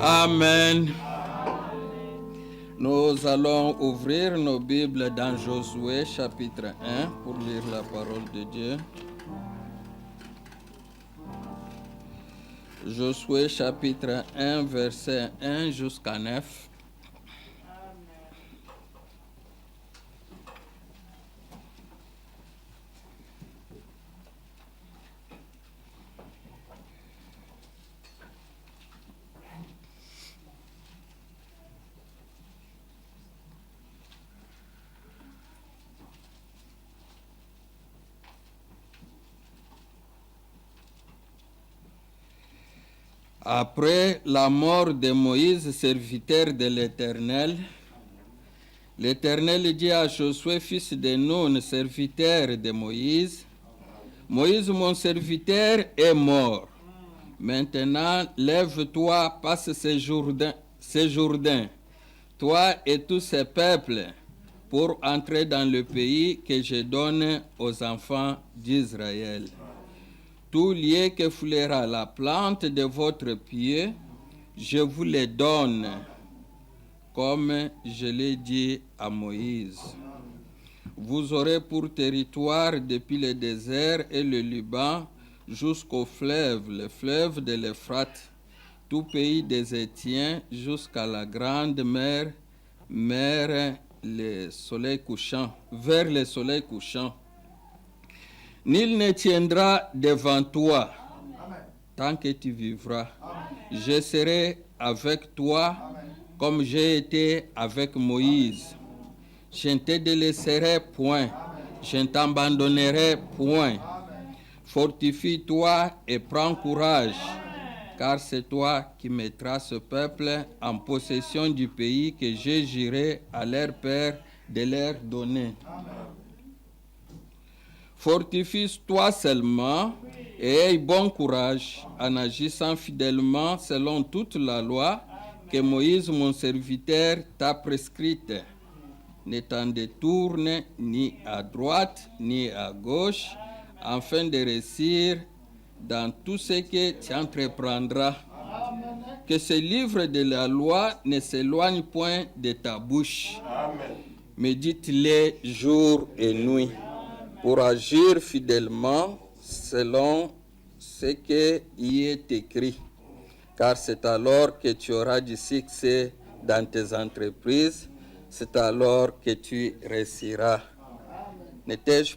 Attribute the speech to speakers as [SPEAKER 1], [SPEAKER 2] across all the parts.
[SPEAKER 1] Amen. Nous allons ouvrir nos Bibles dans Josué chapitre 1 pour lire la parole de Dieu. Josué chapitre 1 verset 1 jusqu'à 9. Après la mort de Moïse, serviteur de l'Éternel, l'Éternel dit à Josué, fils de Nun, serviteur de Moïse, Moïse, mon serviteur, est mort. Maintenant, lève-toi, passe ces Jourdain, toi et tous ces peuples, pour entrer dans le pays que je donne aux enfants d'Israël. Tout lieu que foulera la plante de votre pied, je vous les donne, comme je l'ai dit à Moïse. Vous aurez pour territoire depuis le désert et le Liban jusqu'au fleuve, le fleuve de l'Euphrate, tout pays des Étiens jusqu'à la grande mer, vers le soleil couchant. Nul ne tiendra devant toi tant que tu vivras. Je serai avec toi comme j'ai été avec Moïse. Je ne te délaisserai point, je ne t'abandonnerai point. Fortifie-toi et prends courage, car c'est toi qui mettras ce peuple en possession du pays que je jurai à leur père de leur donner. Fortifie-toi seulement et aie bon courage en agissant fidèlement selon toute la loi que Moïse, mon serviteur, t'a prescrite. Ne t'en détourne ni à droite ni à gauche, afin de réussir dans tout ce que tu entreprendras. Que ce livre de la loi ne s'éloigne point de ta bouche. Médite-le jour et nuit, pour agir fidèlement selon ce qui y est écrit. Car c'est alors que tu auras du succès dans tes entreprises, c'est alors que tu réussiras. Ne t'ai-je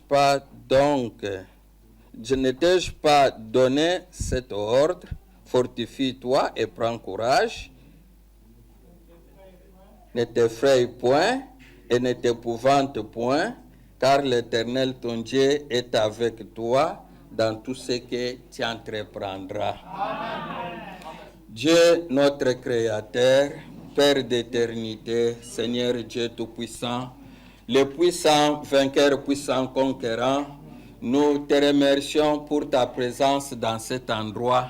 [SPEAKER 1] pas donné cet ordre? Fortifie-toi et prends courage. Ne t'effraie point et ne t'épouvante point, car l'Éternel ton Dieu est avec toi dans tout ce que tu entreprendras. Amen. Dieu, notre Créateur, Père d'éternité, Seigneur Dieu Tout-Puissant, le puissant, vainqueur, puissant, conquérant, nous te remercions pour ta présence dans cet endroit.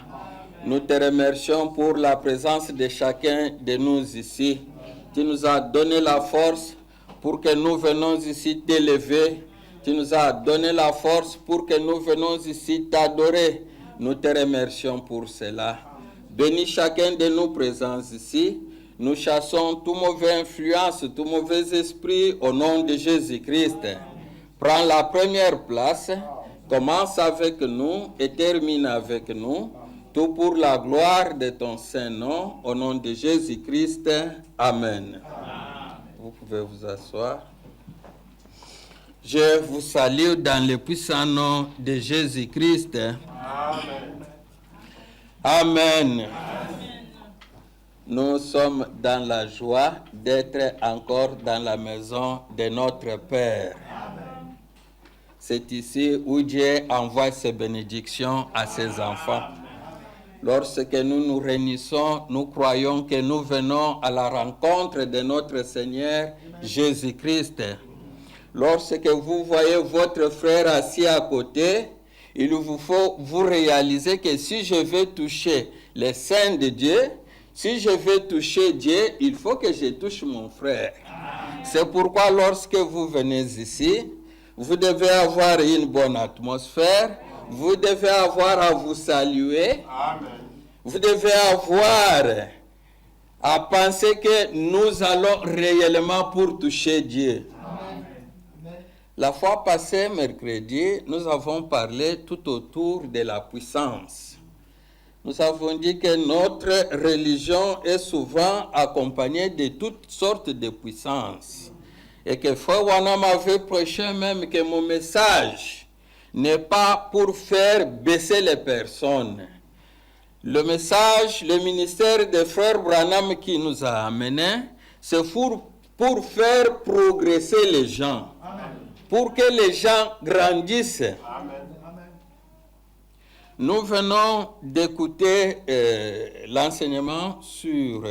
[SPEAKER 1] Nous te remercions pour la présence de chacun de nous ici. Tu nous as donné la force pour que nous venons ici t'élever. Tu nous as donné la force pour que nous venons ici t'adorer. Nous te remercions pour cela. Bénis chacun de nous présents ici. Nous chassons toute mauvaise influence, tout mauvais esprit au nom de Jésus-Christ. Prends la première place, commence avec nous et termine avec nous. Tout pour la gloire de ton Saint-Nom, au nom de Jésus-Christ. Amen. Vous pouvez vous asseoir. Je vous salue dans le puissant nom de Jésus-Christ. Amen. Amen. Nous sommes dans la joie d'être encore dans la maison de notre Père. Amen. C'est ici où Dieu envoie ses bénédictions à ses enfants. Lorsque nous nous réunissons, nous croyons que nous venons à la rencontre de notre Seigneur Jésus-Christ. Lorsque vous voyez votre frère assis à côté, il vous faut vous réaliser que si je veux toucher les saints de Dieu, si je veux toucher Dieu, il faut que je touche mon frère. C'est pourquoi lorsque vous venez ici, vous devez avoir une bonne atmosphère, vous devez avoir à vous saluer, Amen. Vous devez avoir à penser que nous allons réellement pour toucher Dieu. La fois passée, mercredi, nous avons parlé tout autour de la puissance. Nous avons dit que notre religion est souvent accompagnée de toutes sortes de puissances. Et que Frère Wanam avait prêché même que mon message n'est pas pour faire baisser les personnes. Le message, le ministère de Frère Branham qui nous a amenés, c'est pour faire progresser les gens. Amen. Pour que les gens grandissent. Amen. Nous venons d'écouter l'enseignement sur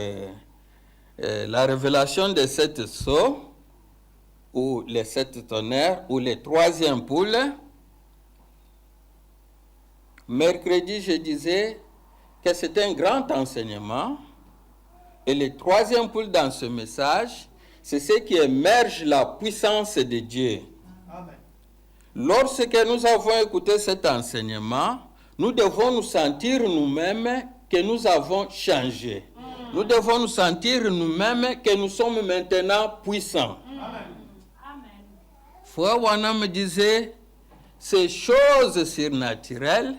[SPEAKER 1] la révélation des 7 sceaux, ou les 7 tonnerres, ou les 3e poules. Mercredi, je disais que c'est un grand enseignement. Et le 3e poule dans ce message, c'est ce qui émerge la puissance de Dieu. Amen. Lorsque nous avons écouté cet enseignement, nous devons nous sentir nous-mêmes que nous avons changé. Nous devons nous sentir nous-mêmes que nous sommes maintenant puissants. Amen. Frère Wanam me disait, ces choses surnaturelles,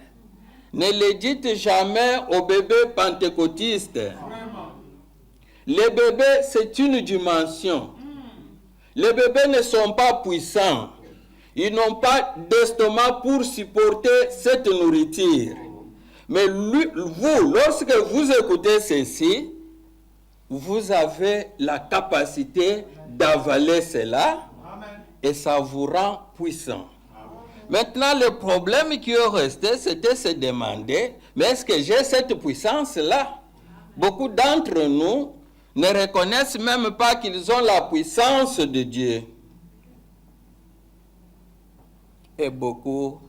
[SPEAKER 1] ne les dites jamais aux bébés pentecôtistes. Les bébés, c'est une dimension. Les bébés ne sont pas puissants. Ils n'ont pas d'estomac pour supporter cette nourriture. Mais vous, lorsque vous écoutez ceci, vous avez la capacité d'avaler cela et ça vous rend puissant. Maintenant, le problème qui est resté, c'était se demander, mais est-ce que j'ai cette puissance-là? Beaucoup d'entre nous ne reconnaissent même pas qu'ils ont la puissance de Dieu. Et beaucoup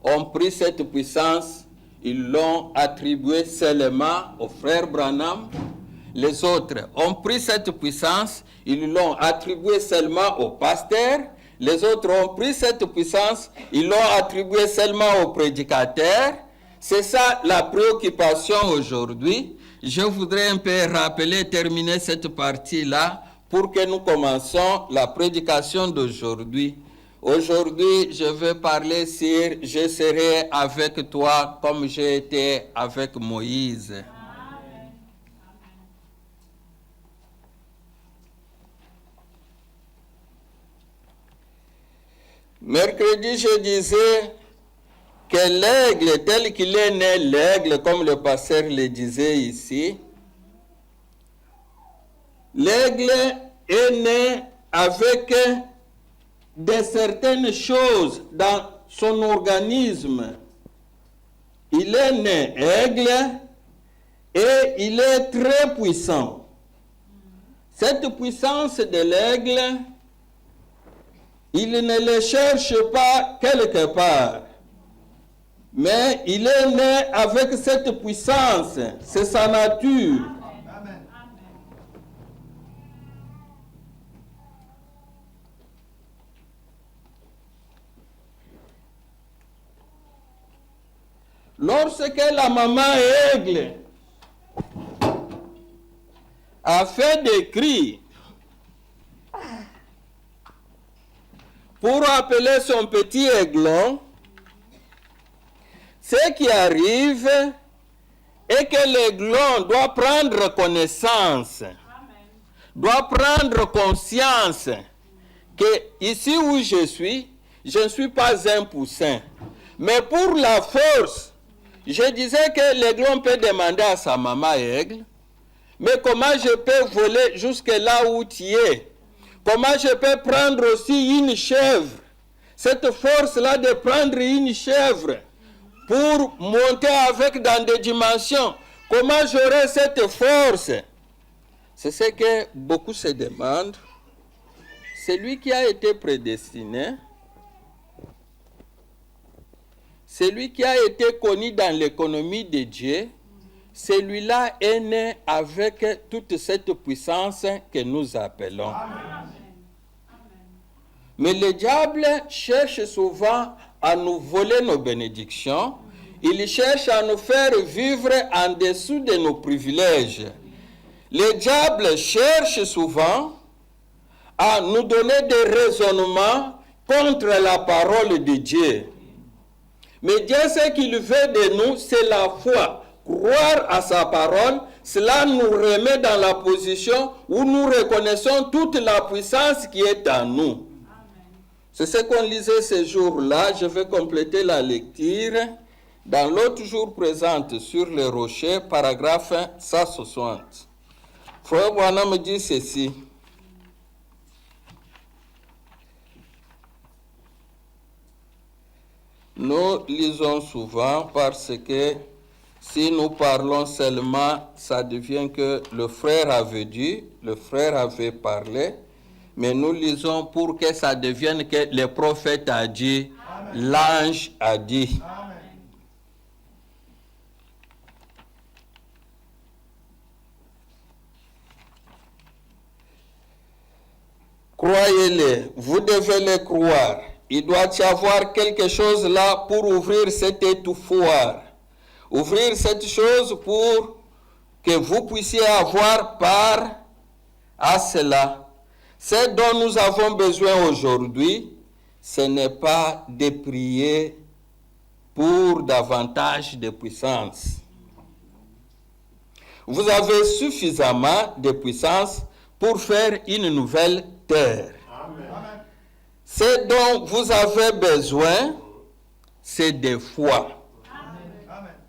[SPEAKER 1] ont pris cette puissance, ils l'ont attribuée seulement au frère Branham. Les autres ont pris cette puissance, ils l'ont attribuée seulement au pasteur. Les autres ont pris cette puissance, ils l'ont attribuée seulement au prédicateur. C'est ça la préoccupation aujourd'hui. Je voudrais un peu rappeler, terminer cette partie-là pour que nous commençons la prédication d'aujourd'hui. Aujourd'hui, je vais parler sur « Je serai avec toi comme j'ai été avec Moïse ». Mercredi, je disais que l'aigle, tel qu'il est né, l'aigle, comme le pasteur le disait ici, l'aigle est né avec certaines choses dans son organisme. Il est né aigle et il est très puissant. Cette puissance de l'aigle, il ne le cherche pas quelque part, mais il est né avec cette puissance, c'est sa nature. Amen. Lorsque la maman aigle a fait des cris pour appeler son petit aiglon, ce qui arrive est que l'aiglon doit prendre connaissance, doit prendre conscience que ici où je ne suis pas un poussin. Mais pour la force, je disais que l'aiglon peut demander à sa maman aigle, mais comment je peux voler jusque là où tu es? Comment je peux prendre aussi une chèvre? Cette force-là de prendre une chèvre pour monter avec dans des dimensions. Comment j'aurai cette force? C'est ce que beaucoup se demandent. Celui qui a été prédestiné, celui qui a été connu dans l'économie de Dieu, celui-là est né avec toute cette puissance que nous appelons. Amen. Mais le diable cherche souvent à nous voler nos bénédictions. Il cherche à nous faire vivre en dessous de nos privilèges. Le diable cherche souvent à nous donner des raisonnements contre la parole de Dieu. Mais Dieu, ce qu'il veut de nous, c'est la foi. Croire à sa parole, cela nous remet dans la position où nous reconnaissons toute la puissance qui est en nous. C'est ce qu'on lisait ce jour-là. Je vais compléter la lecture dans l'autre jour présente sur le rocher, paragraphe 160. Frère Branham me dit ceci. Nous lisons souvent parce que si nous parlons seulement, ça devient que le frère avait dit, le frère avait parlé, mais nous lisons pour que ça devienne que le prophète a dit, l'ange a dit. Amen. Croyez-le, vous devez le croire. Il doit y avoir quelque chose là pour ouvrir cet étouffoir. Ouvrir cette chose pour que vous puissiez avoir part à cela. Ce dont nous avons besoin aujourd'hui, ce n'est pas de prier pour davantage de puissance. Vous avez suffisamment de puissance pour faire une nouvelle terre. Amen. Ce dont vous avez besoin, c'est de foi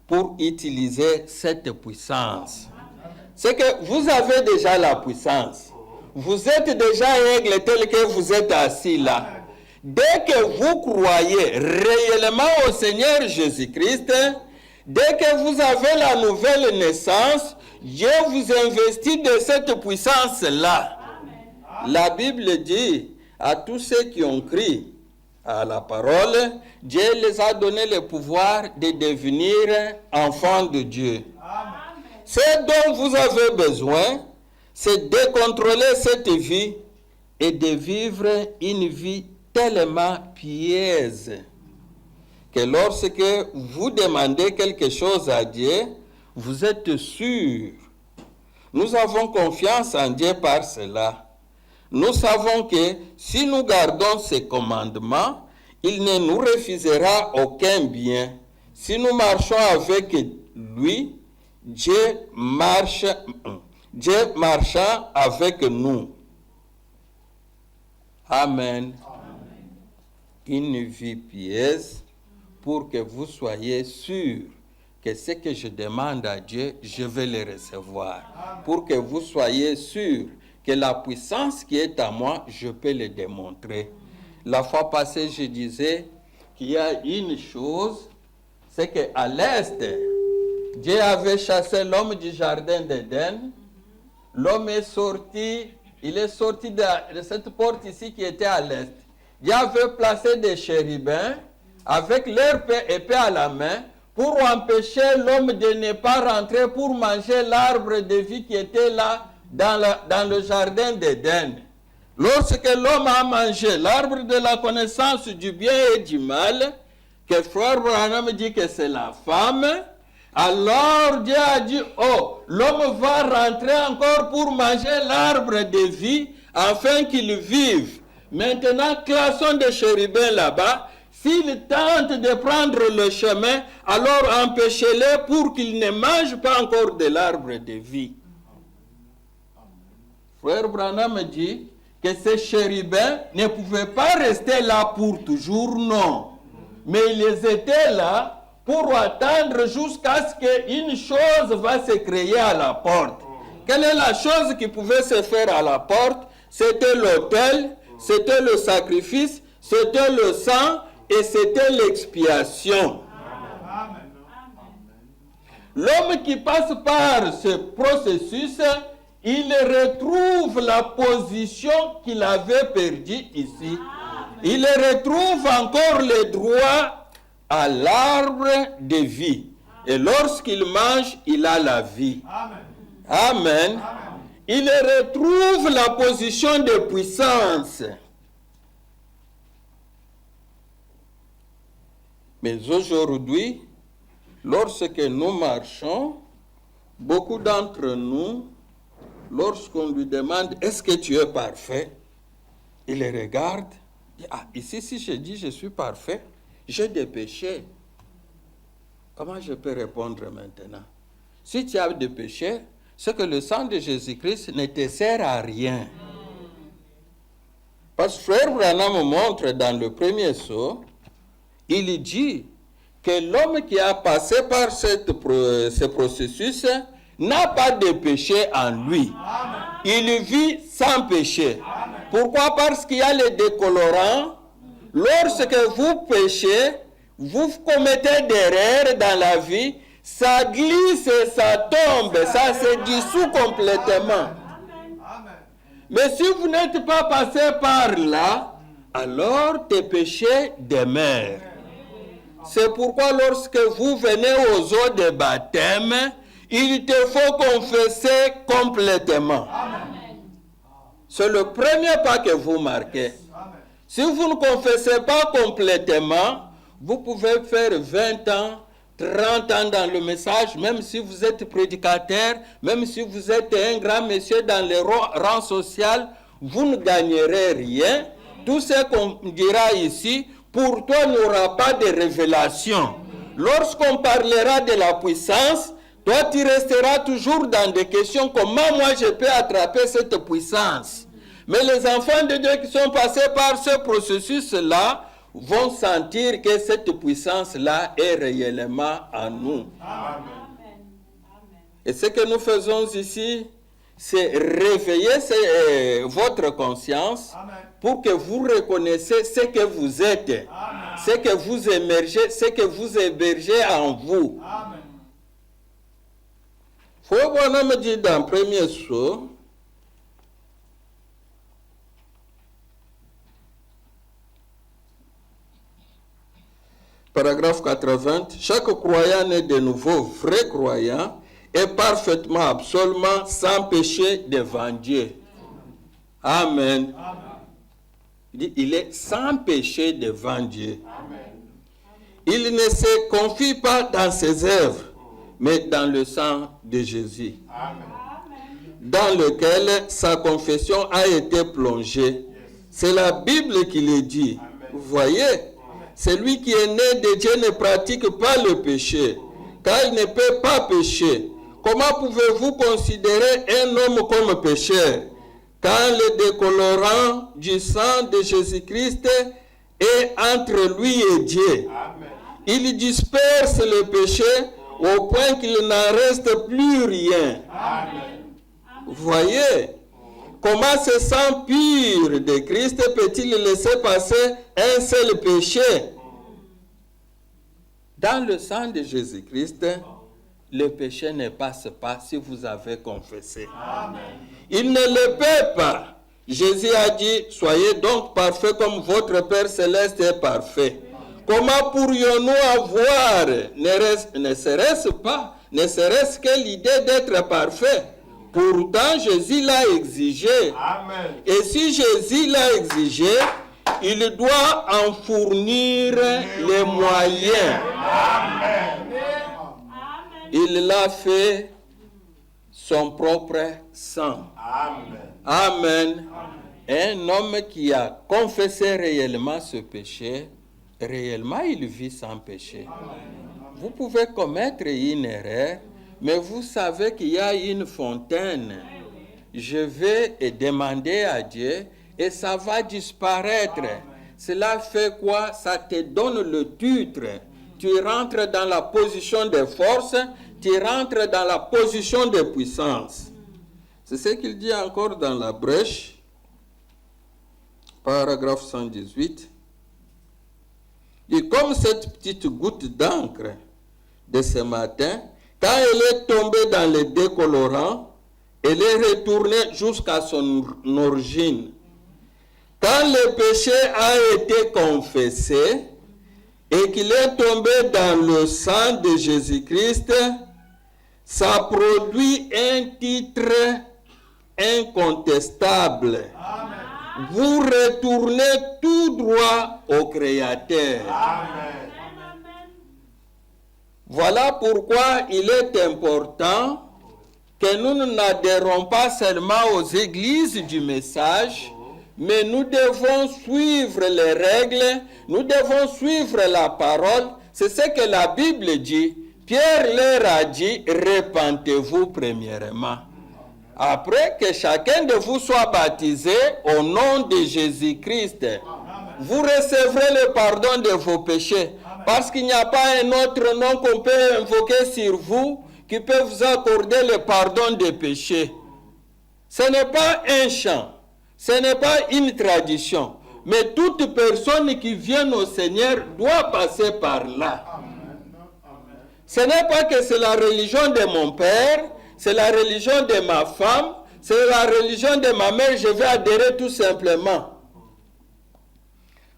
[SPEAKER 1] pour utiliser cette puissance. C'est que vous avez déjà la puissance. Vous êtes déjà aigle tel que vous êtes assis là. Dès que vous croyez réellement au Seigneur Jésus-Christ, dès que vous avez la nouvelle naissance, Dieu vous investit de cette puissance-là. La Bible dit à tous ceux qui ont cru à la parole, Dieu les a donné le pouvoir de devenir enfants de Dieu. Amen. Ce dont vous avez besoin, c'est de contrôler cette vie et de vivre une vie tellement pieuse que lorsque vous demandez quelque chose à Dieu, vous êtes sûr. Nous avons confiance en Dieu par cela. Nous savons que si nous gardons ses commandements, il ne nous refusera aucun bien. Si nous marchons avec lui, Dieu marchant avec nous. Amen. Une vie pieuse pour que vous soyez sûrs que ce que je demande à Dieu, je vais le recevoir. Amen. Pour que vous soyez sûrs que la puissance qui est à moi, je peux le démontrer. La fois passée, je disais qu'il y a une chose, c'est qu'à l'est, Dieu avait chassé l'homme du jardin d'Éden. L'homme est sorti, il est sorti de cette porte ici qui était à l'est. Dieu avait placé des chérubins avec leur épée à la main pour empêcher l'homme de ne pas rentrer pour manger l'arbre de vie qui était là dans le jardin d'Éden. Lorsque l'homme a mangé l'arbre de la connaissance du bien et du mal, que frère Branham dit que c'est la femme, alors Dieu a dit, oh, l'homme va rentrer encore pour manger l'arbre de vie afin qu'il vive. Maintenant, classons des chérubins là-bas. S'ils tentent de prendre le chemin, alors empêchez-les pour qu'ils ne mangent pas encore de l'arbre de vie. Frère Branham dit que ces chérubins ne pouvaient pas rester là pour toujours, non. Mais ils étaient là pour attendre jusqu'à ce qu'une chose va se créer à la porte. Quelle est la chose qui pouvait se faire à la porte? C'était l'autel, c'était le sacrifice, c'était le sang et c'était l'expiation. L'homme qui passe par ce processus, il retrouve la position qu'il avait perdue ici. Il retrouve encore le droit à l'arbre de vie. Et lorsqu'il mange, il a la vie. Amen. Amen. Il retrouve la position de puissance. Mais aujourd'hui, lorsque nous marchons, beaucoup d'entre nous, lorsqu'on lui demande « Est-ce que tu es parfait ?» il les regarde, dit « Ah, ici, si je dis je suis parfait, j'ai des péchés. Comment je peux répondre maintenant? Si tu as des péchés, c'est que le sang de Jésus-Christ ne te sert à rien. » Parce que Frère Branham montre dans le premier sceau, il dit que l'homme qui a passé par ce processus n'a pas de péché en lui. Il vit sans péché. Pourquoi? Parce qu'il y a les décolorants. Lorsque vous péchez, vous commettez des erreurs dans la vie, ça glisse et ça tombe, ça se dissout complètement. Mais si vous n'êtes pas passé par là, alors tes péchés demeurent. C'est pourquoi lorsque vous venez aux eaux de baptême, il te faut confesser complètement. C'est le premier pas que vous marquez. Si vous ne confessez pas complètement, vous pouvez faire 20 ans, 30 ans dans le message, même si vous êtes prédicateur, même si vous êtes un grand monsieur dans les rangs sociaux, vous ne gagnerez rien. Tout ce qu'on dira ici, pour toi, n'aura pas de révélation. Lorsqu'on parlera de la puissance, toi, tu resteras toujours dans des questions, comment moi je peux attraper cette puissance? Mais les enfants de Dieu qui sont passés par ce processus-là, vont sentir que cette puissance-là est réellement en nous. Amen. Et ce que nous faisons ici, c'est réveiller votre conscience. Amen. Pour que vous reconnaissiez ce que vous êtes, amen, ce que vous émergez, ce que vous hébergez en vous. Frère Branham dit dans le premier sceau, paragraphe 80, chaque croyant né de nouveau, vrai croyant, est parfaitement, absolument, sans péché devant Dieu. Amen. Amen. Il dit, il est sans péché devant Dieu. Amen. Il ne se confie pas dans ses œuvres, mais dans le sang de Jésus, amen, dans lequel sa confession a été plongée. C'est la Bible qui le dit. Amen. Vous voyez? Celui qui est né de Dieu ne pratique pas le péché, car il ne peut pas pécher. Comment pouvez-vous considérer un homme comme pécheur, quand le décolorant du sang de Jésus-Christ est entre lui et Dieu? Amen. Il disperse le péché au point qu'il n'en reste plus rien. Amen. Vous voyez? Comment ce sang pur de Christ peut-il laisser passer un seul péché? Dans le sang de Jésus-Christ, le péché ne passe pas si vous avez confessé. Amen. Il ne le peut pas. Jésus a dit, soyez donc parfaits comme votre Père Céleste est parfait. Comment pourrions-nous avoir, ne serait-ce que l'idée d'être parfait? Pourtant, Jésus l'a exigé. Amen. Et si Jésus l'a exigé, il doit en fournir les moyens. Amen. Il l'a fait son propre sang. Amen. Amen. Un homme qui a confessé réellement ce péché, réellement il vit sans péché. Amen. Vous pouvez commettre une erreur, mais vous savez qu'il y a une fontaine. Je vais demander à Dieu et ça va disparaître. Amen. Cela fait quoi? Ça te donne le titre. Tu rentres dans la position de force, tu rentres dans la position de puissance. C'est ce qu'il dit encore dans la brèche, paragraphe 118. Et comme cette petite goutte d'encre de ce matin, quand elle est tombée dans le décolorant, elle est retournée jusqu'à son origine. Quand le péché a été confessé et qu'il est tombé dans le sang de Jésus-Christ, ça produit un titre incontestable. Amen. Vous retournez tout droit au Créateur. Amen. Voilà pourquoi il est important que nous n'adhérons pas seulement aux églises du message, mais nous devons suivre les règles, nous devons suivre la parole. C'est ce que la Bible dit. Pierre leur a dit, repentez-vous premièrement. Après que chacun de vous soit baptisé au nom de Jésus-Christ, vous recevrez le pardon de vos péchés. Parce qu'il n'y a pas un autre nom qu'on peut invoquer sur vous qui peut vous accorder le pardon des péchés. Ce n'est pas un chant, ce n'est pas une tradition, mais toute personne qui vient au Seigneur doit passer par là. Ce n'est pas que c'est la religion de mon père, c'est la religion de ma femme, c'est la religion de ma mère, je vais adhérer tout simplement.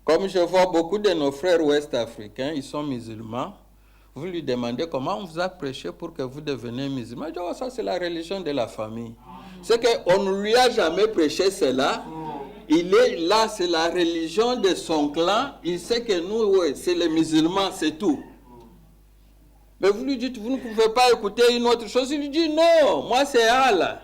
[SPEAKER 1] Comme je vois beaucoup de nos frères ouest-africains, ils sont musulmans, vous lui demandez comment on vous a prêché pour que vous deveniez musulman. Il dit, oh, ça c'est la religion de la famille. C'est qu'on ne lui a jamais prêché cela. Il est là, c'est la religion de son clan. Il sait que nous, ouais, c'est les musulmans, c'est tout. Mais vous lui dites, vous ne pouvez pas écouter une autre chose. Il lui dit, non, moi c'est Allah.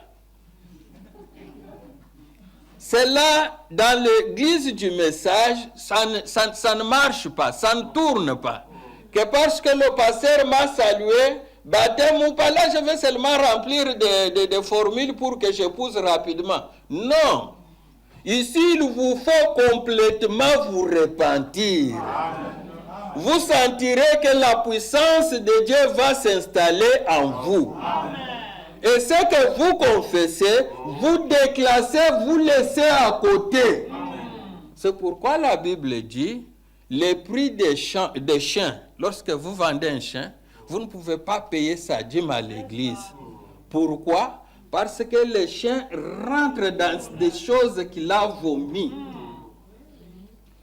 [SPEAKER 1] C'est là, dans l'église du message, ça ne marche pas, ça ne tourne pas. Que parce que le pasteur m'a salué, baptême ou pas, là je vais seulement remplir des formules pour que j'épouse rapidement. Non. Ici, il vous faut complètement vous repentir. Vous sentirez que la puissance de Dieu va s'installer en vous. Et ce que vous confessez, vous déclassez, vous laissez à côté. C'est pourquoi la Bible dit, les prix des chiens, lorsque vous vendez un chien, vous ne pouvez pas payer sa dîme à l'église. Pourquoi? Parce que le chien rentre dans des choses qu'il a vomi.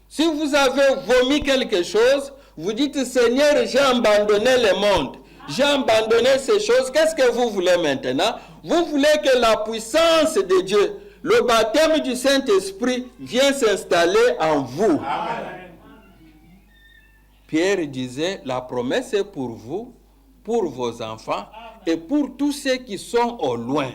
[SPEAKER 1] Si vous avez vomi quelque chose, vous dites, Seigneur, j'ai abandonné le monde. J'ai abandonné ces choses. Qu'est-ce que vous voulez maintenant? Vous voulez que la puissance de Dieu, le baptême du Saint-Esprit, vienne s'installer en vous. Amen. Pierre disait, la promesse est pour vous, pour vos enfants et pour tous ceux qui sont au loin.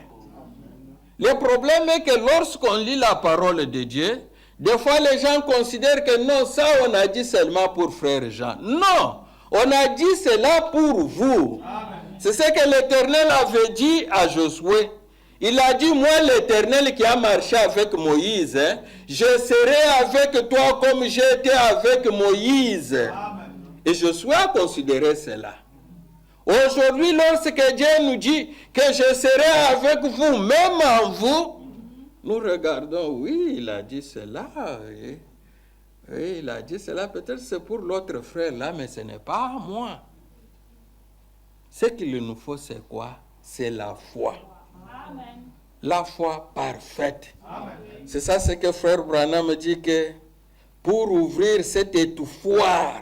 [SPEAKER 1] Le problème est que lorsqu'on lit la parole de Dieu, des fois les gens considèrent que non, ça on a dit seulement pour frère Jean. Non, on a dit cela pour vous. C'est ce que l'Éternel avait dit à Josué. Il a dit, moi l'Éternel qui a marché avec Moïse, je serai avec toi comme j'étais avec Moïse. Et Josué a considéré cela. Aujourd'hui, lorsque Dieu nous dit que je serai avec vous, même en vous, nous regardons, oui, il a dit cela. Oui, il a dit cela, peut-être c'est pour l'autre frère là, mais ce n'est pas moi. Ce qu'il nous faut, c'est quoi? C'est la foi. Amen. La foi parfaite. Amen. C'est ça ce que frère Branham me dit, que pour ouvrir cet étouffoir,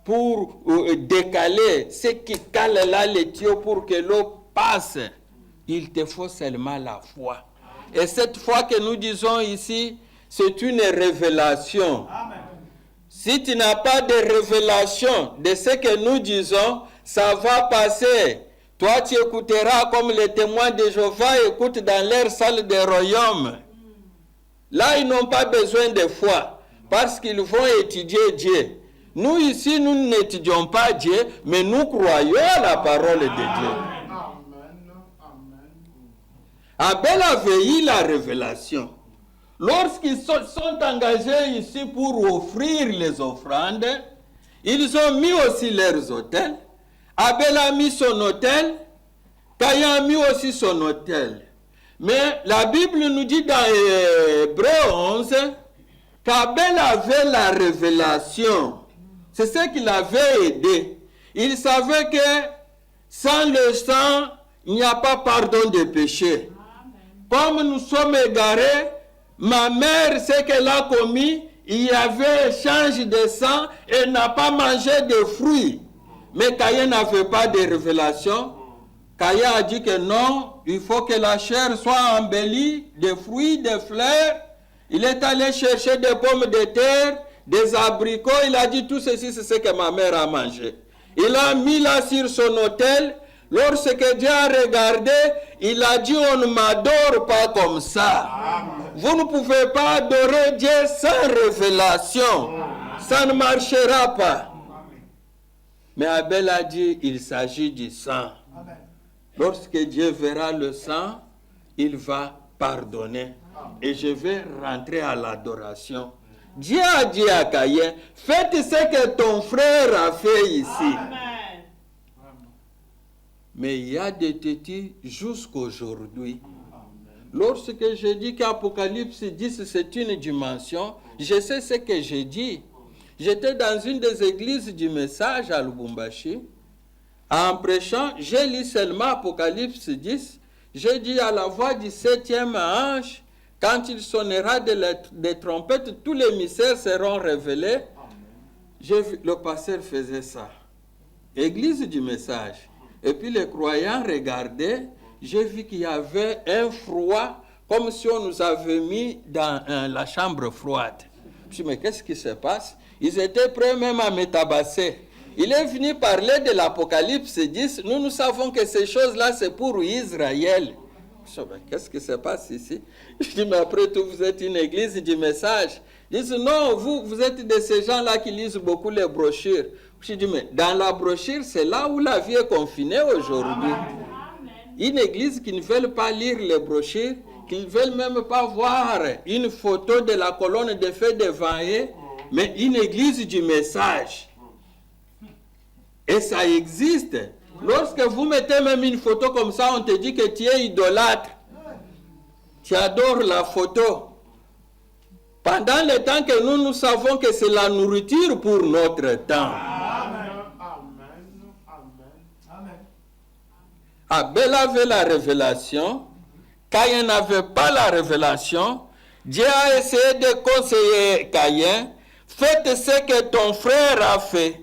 [SPEAKER 1] pour décaler ce qui cale là les tuyaux pour que l'eau passe, il te faut seulement la foi. Et cette foi que nous disons ici, c'est une révélation. Amen. Si tu n'as pas de révélation de ce que nous disons, ça va passer. Toi, tu écouteras comme les témoins de Jéhovah écoutent dans leur salle de royaume. Là, ils n'ont pas besoin de foi parce qu'ils vont étudier Dieu. Nous, ici, nous n'étudions pas Dieu, mais nous croyons à la parole de Dieu. Abel avait eu la révélation. Lorsqu'ils sont engagés ici pour offrir les offrandes, ils ont mis aussi leurs autels. Abel a mis son autel, Caïn a mis aussi son autel. Mais la Bible nous dit dans Hébreux 11 qu'Abel avait la révélation. C'est ce qui l'avait aidé. Il savait que sans le sang, il n'y a pas pardon des péchés. Comme nous sommes égarés, ma mère, ce qu'elle a commis, il y avait échange de sang et elle n'a pas mangé de fruits. Mais Caïn n'avait pas de révélation. Caïn a dit que non, il faut que la chair soit embellie de fruits, de fleurs. Il est allé chercher des pommes de terre, des abricots. Il a dit tout ceci, c'est ce que ma mère a mangé. Il a mis là sur son autel. Lorsque Dieu a regardé, il a dit, on ne m'adore pas comme ça. Vous ne pouvez pas adorer Dieu sans révélation. Ça ne marchera pas. Mais Abel a dit, il s'agit du sang. Lorsque Dieu verra le sang, il va pardonner. Et je vais rentrer à l'adoration. Dieu a dit à Caïn, faites ce que ton frère a fait ici. Mais il y a des têtus jusqu'aujourd'hui. Lorsque je dis qu'Apocalypse 10, c'est une dimension, je sais ce que j'ai dit. J'étais dans une des églises du message à Lubumbashi. En prêchant, j'ai lu seulement Apocalypse 10. J'ai dit à la voix du 7e ange, quand il sonnera des trompettes, tous les mystères seront révélés. J'ai vu, le pasteur faisait ça. Église du message. Et puis les croyants regardaient, j'ai vu qu'il y avait un froid, comme si on nous avait mis dans la chambre froide. Je me suis dit, mais qu'est-ce qui se passe? Ils étaient prêts même à me tabasser. Il est venu parler de l'Apocalypse 10. Nous savons que ces choses-là, c'est pour Israël. Je dis, mais qu'est-ce qui se passe ici? Je dis, mais après tout, vous êtes une église du message. Ils disent, non, vous êtes de ces gens-là qui lisent beaucoup les brochures. Je dis, mais dans la brochure, c'est là où la vie est confinée aujourd'hui. Une église qui ne veut pas lire les brochures, qui ne veut même pas voir une photo de la colonne de feu devant eux, mais une église du message. Et ça existe. Lorsque vous mettez même une photo comme ça, on te dit que tu es idolâtre. Tu adores la photo. Pendant le temps que nous savons que c'est la nourriture pour notre temps. Abel avait la révélation. Caïn n'avait pas la révélation. Dieu a essayé de conseiller Caïn. Faites ce que ton frère a fait.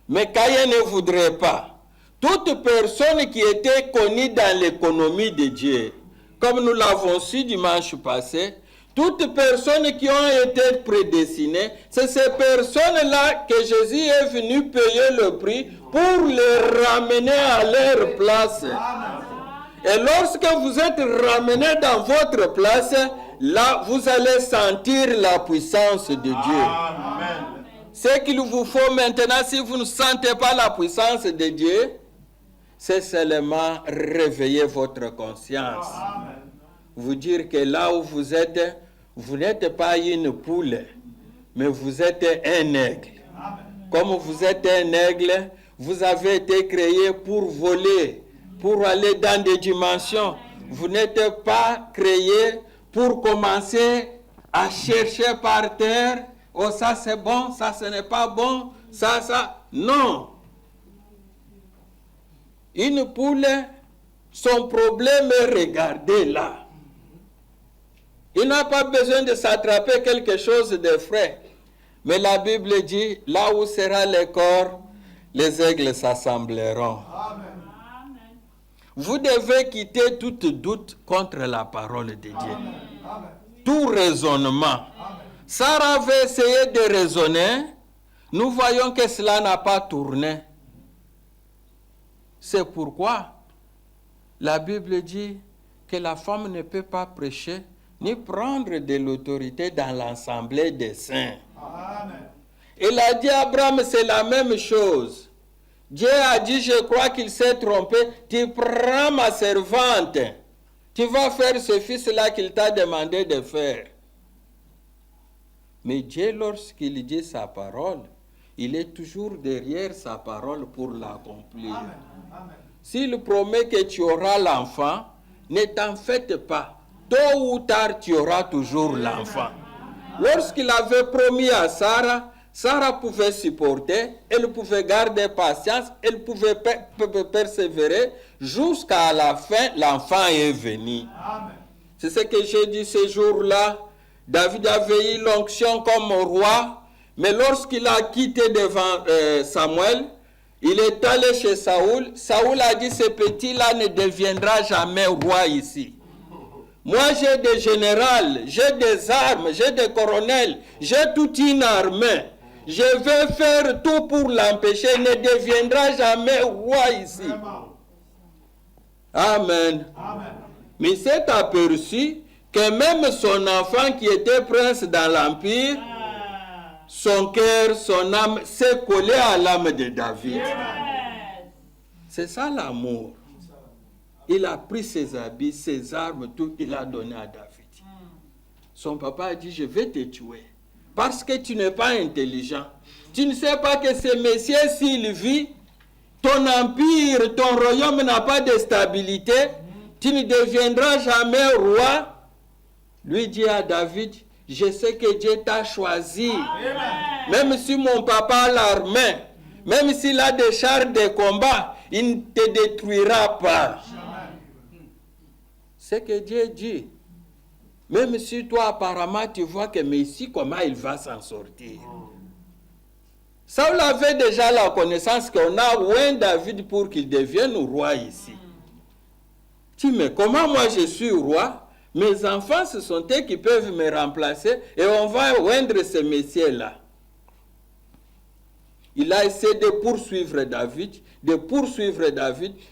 [SPEAKER 1] Mais Caïn ne voudrait pas. Toute personne qui était connue dans l'économie de Dieu, comme nous l'avons su dimanche passé, toutes personnes qui ont été prédestinées, c'est ces personnes-là que Jésus est venu payer le prix pour les ramener à leur place. Et lorsque vous êtes ramenés dans votre place, là, vous allez sentir la puissance de Dieu. Ce qu'il vous faut maintenant, si vous ne sentez pas la puissance de Dieu, c'est seulement réveiller votre conscience. Vous dire que là où vous êtes, vous n'êtes pas une poule, mais vous êtes un aigle. Comme vous êtes un aigle, vous avez été créé pour voler, pour aller dans des dimensions. Vous n'êtes pas créé pour commencer à chercher par terre. Oh, ça c'est bon, ça ce n'est pas bon, ça. Non. Une poule, son problème est regardé là. Il n'a pas besoin de s'attraper quelque chose de frais. Mais la Bible dit, là où sera le corps, les aigles s'assembleront. Vous devez quitter tout doute contre la parole de Dieu. Tout raisonnement. Sarah avait essayé de raisonner. Nous voyons que cela n'a pas tourné. C'est pourquoi la Bible dit que la femme ne peut pas prêcher ni prendre de l'autorité dans l'assemblée des saints. Il a dit à Abraham, c'est la même chose. Dieu a dit, je crois qu'il s'est trompé, tu prends ma servante, tu vas faire ce fils-là qu'il t'a demandé de faire. Mais Dieu, lorsqu'il dit sa parole, il est toujours derrière sa parole pour l'accomplir. S'il promet que tu auras l'enfant, ne t'en faites pas. Tôt ou tard, tu auras toujours l'enfant. Lorsqu'il avait promis à Sarah, Sarah pouvait supporter, elle pouvait garder patience, elle pouvait persévérer, jusqu'à la fin, l'enfant est venu. C'est ce que j'ai dit ce jour-là. David avait eu l'onction comme roi, mais lorsqu'il a quitté devant Samuel, il est allé chez Saoul. Saoul a dit, ce petit-là ne deviendra jamais roi ici. Moi, j'ai des généraux, j'ai des armes, j'ai des colonels, j'ai toute une armée. Je vais faire tout pour l'empêcher. Il ne deviendra jamais roi ici. Amen. Mais il s'est aperçu que même son enfant qui était prince dans l'Empire, son cœur, son âme s'est collé à l'âme de David. C'est ça l'amour. Il a pris ses habits, ses armes, tout, il a donné à David. Son papa a dit, je vais te tuer. Parce que tu n'es pas intelligent. Tu ne sais pas que ce monsieur, s'il vit, ton empire, ton royaume n'a pas de stabilité. Tu ne deviendras jamais roi. Lui dit à David, je sais que Dieu t'a choisi. Même si mon papa a l'armée, même s'il a des chars de combat, il ne te détruira pas. C'est que Dieu dit. Même si toi, apparemment, tu vois que Messie, comment il va s'en sortir. Saül avait déjà la connaissance qu'on a oint David pour qu'il devienne roi ici. Tu dis, mais comment moi je suis roi? Mes enfants, ce sont eux qui peuvent me remplacer et on va oindre ce Messie-là. Il a essayé de poursuivre David,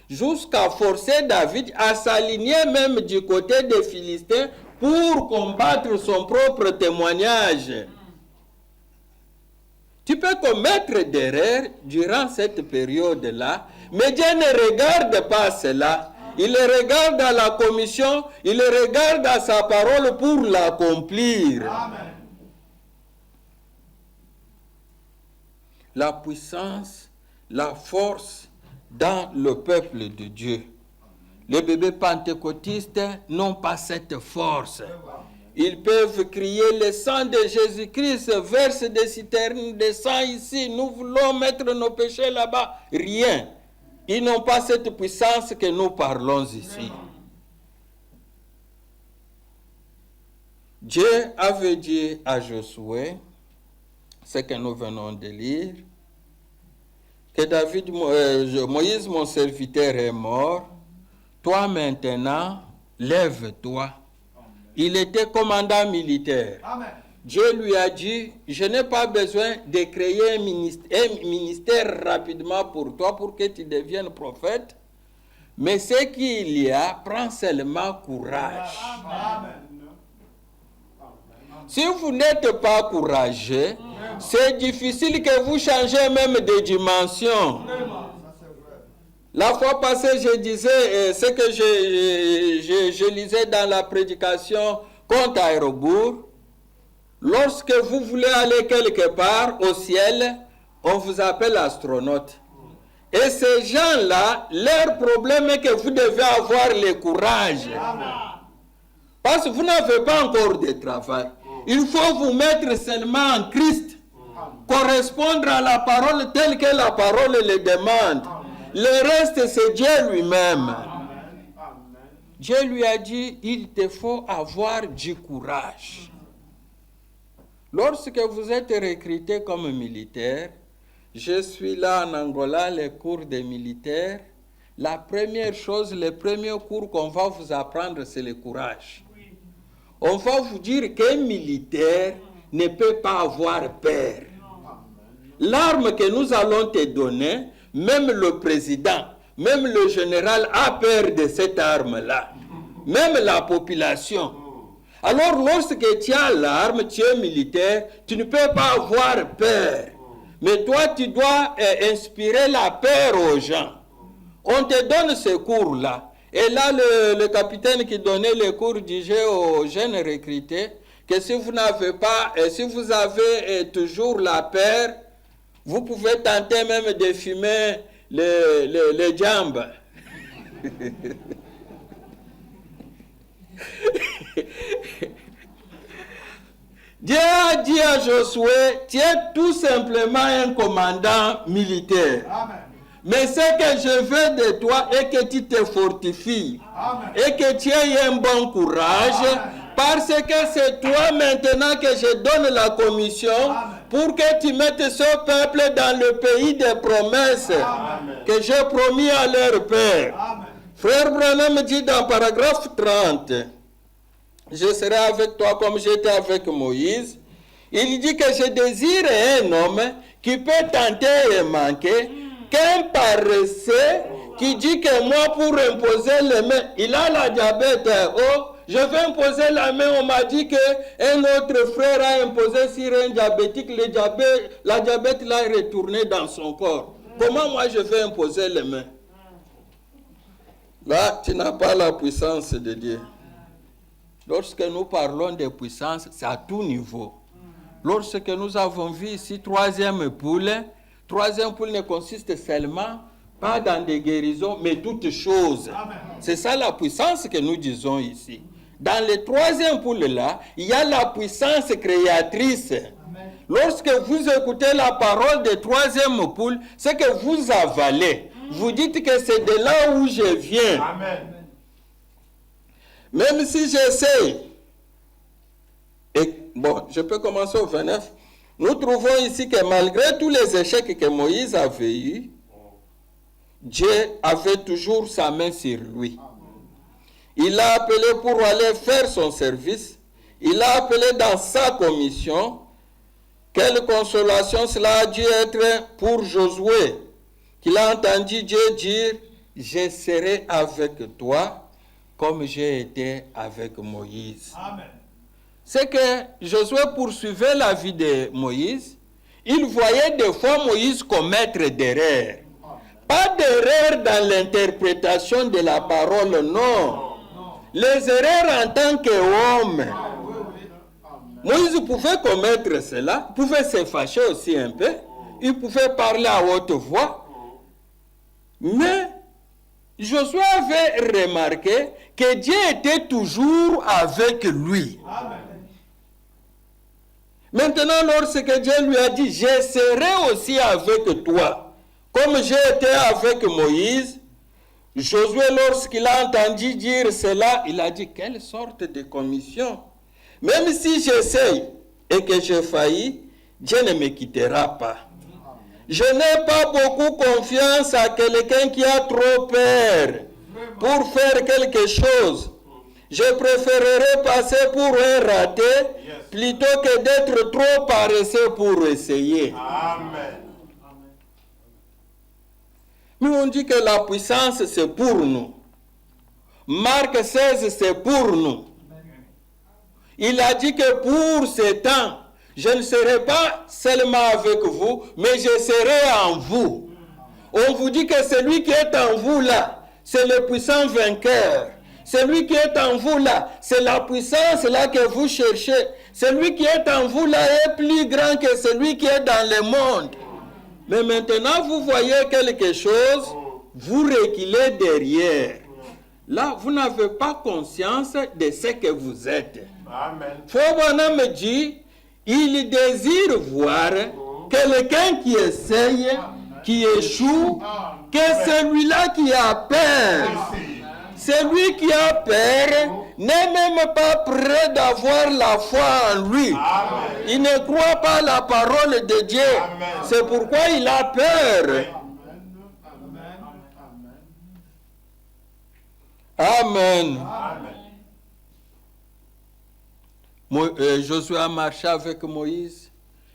[SPEAKER 1] jusqu'à forcer David à s'aligner même du côté des Philistins pour combattre son propre témoignage. Tu peux commettre des erreurs durant cette période-là, mais Dieu ne regarde pas cela. Il regarde à la commission, il regarde à sa parole pour l'accomplir. Amen. La puissance, la force dans le peuple de Dieu. Les bébés pentecôtistes n'ont pas cette force. Ils peuvent crier le sang de Jésus-Christ, verse des citernes de sang ici, nous voulons mettre nos péchés là-bas. Rien. Ils n'ont pas cette puissance que nous parlons ici. Dieu avait dit à Josué, ce que nous venons de lire, que Moïse, mon serviteur, est mort. Toi maintenant, lève-toi. Il était commandant militaire. Amen. Dieu lui a dit, je n'ai pas besoin de créer un ministère rapidement pour toi, pour que tu deviennes prophète. Mais ce qu'il y a, prends seulement courage. Amen. Si vous n'êtes pas courageux, c'est difficile que vous changez même de dimension. La fois passée, je disais ce que je lisais dans la prédication contre Aérobourg. Lorsque vous voulez aller quelque part au ciel, on vous appelle astronaute. Et ces gens-là, leur problème est que vous devez avoir le courage. Parce que vous n'avez pas encore de travail. Il faut vous mettre seulement en Christ. Correspondre à la parole telle que la parole le demande. Le reste, c'est Dieu lui-même. Dieu lui a dit, il te faut avoir du courage. Lorsque vous êtes recruté comme militaire, je suis là en Angola, les cours des militaires, la première chose, le premier cours qu'on va vous apprendre, c'est le courage. On va vous dire qu'un militaire ne peut pas avoir peur. L'arme que nous allons te donner, même le président, même le général a peur de cette arme-là. Même la population. Alors, lorsque tu as l'arme, tu es militaire, tu ne peux pas avoir peur. Mais toi, tu dois inspirer la peur aux gens. On te donne ce cours-là. Et là, le capitaine qui donnait les cours disait aux jeunes recrutés que si vous n'avez pas, si vous avez toujours la peur, vous pouvez tenter même de fumer les jambes. Dieu a dit à Josué, tu es tout simplement un commandant militaire. Amen. Mais ce que je veux de toi est que tu te fortifies. Amen. Et que tu aies un bon courage. Amen. Parce que c'est toi maintenant que je donne la commission. Amen. Pour que tu mettes ce peuple dans le pays des promesses. Amen. Que j'ai promis à leur père. Amen. Frère Branham dit dans paragraphe 30, je serai avec toi comme j'étais avec Moïse. Il dit que je désire un homme qui peut tenter et manquer, qu'un paresseux qui dit que moi, pour imposer les mains, il a la diabète. Oh, je vais imposer la main. On m'a dit qu'un autre frère a imposé sur un diabétique. La diabète l'a retourné dans son corps. Comment moi, je vais imposer les mains? Là, tu n'as pas la puissance de Dieu. Lorsque nous parlons de puissance, c'est à tout niveau. Lorsque nous avons vu ici troisième poule ne consiste seulement pas dans des guérisons, mais toutes choses. C'est ça la puissance que nous disons ici. Dans les troisième poule là, il y a la puissance créatrice. Amen. Lorsque vous écoutez la parole de troisième poule, c'est que vous avalez. Vous dites que c'est de là où je viens. Amen. Même si j'essaie, et bon, je peux commencer au 29, nous trouvons ici que malgré tous les échecs que Moïse avait eus, Dieu avait toujours sa main sur lui. Il l'a appelé pour aller faire son service. Il l'a appelé dans sa commission. Quelle consolation cela a dû être pour Josué, qu'il a entendu Dieu dire, « Je serai avec toi comme j'ai été avec Moïse. » Amen. C'est que Josué poursuivait la vie de Moïse. Il voyait des fois Moïse commettre d'erreurs. Pas d'erreurs dans l'interprétation de la parole, non. Les erreurs en tant qu'homme. Moïse pouvait commettre cela, pouvait se fâcher aussi un peu, il pouvait parler à haute voix, mais Josué avait remarqué que Dieu était toujours avec lui. Amen. Maintenant, lorsque Dieu lui a dit, « Je serai aussi avec toi », comme j'ai été avec Moïse, Josué, lorsqu'il a entendu dire cela, il a dit, quelle sorte de commission? Même si j'essaye et que je faillis, Dieu ne me quittera pas. Je n'ai pas beaucoup confiance à quelqu'un qui a trop peur pour faire quelque chose. Je préférerais passer pour un raté plutôt que d'être trop paresseux pour essayer. Amen. Mais on dit que la puissance, c'est pour nous. Marc 16, c'est pour nous. Il a dit que pour ce temps, je ne serai pas seulement avec vous, mais je serai en vous. On vous dit que celui qui est en vous là, c'est le puissant vainqueur. Celui qui est en vous là, c'est la puissance là que vous cherchez. Celui qui est en vous là est plus grand que celui qui est dans le monde. Mais maintenant, vous voyez quelque chose, vous reculez derrière. Là, vous n'avez pas conscience de ce que vous êtes. Amen. Fobana me dit, il désire voir quelqu'un qui essaye, qui échoue, que celui-là qui a peur. Celui qui a peur n'est même pas prêt d'avoir la foi en lui. Amen. Il ne croit pas la parole de Dieu. Amen. C'est pourquoi il a peur. Amen. Amen. Josué a marché avec Moïse.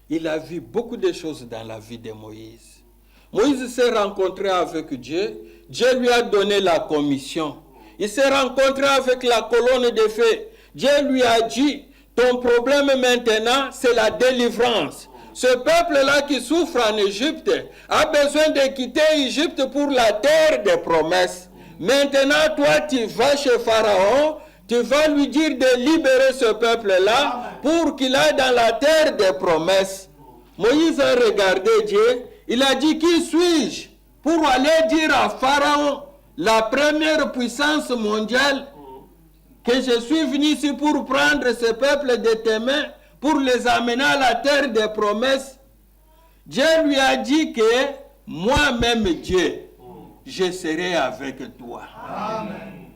[SPEAKER 1] Il a vu beaucoup de choses dans la vie de Moïse. Moïse s'est rencontré avec Dieu. Dieu lui a donné la commission. Il s'est rencontré avec la colonne de feu. Dieu lui a dit, ton problème maintenant, c'est la délivrance. Ce peuple-là qui souffre en Égypte a besoin de quitter l'Égypte pour la terre des promesses. Maintenant, toi, tu vas chez Pharaon, tu vas lui dire de libérer ce peuple-là pour qu'il aille dans la terre des promesses. Moïse a regardé Dieu, il a dit, qui suis-je pour aller dire à Pharaon, la première puissance mondiale, que je suis venu ici pour prendre ce peuple de tes mains, pour les amener à la terre des promesses. Dieu lui a dit que moi-même Dieu, je serai avec toi. Amen.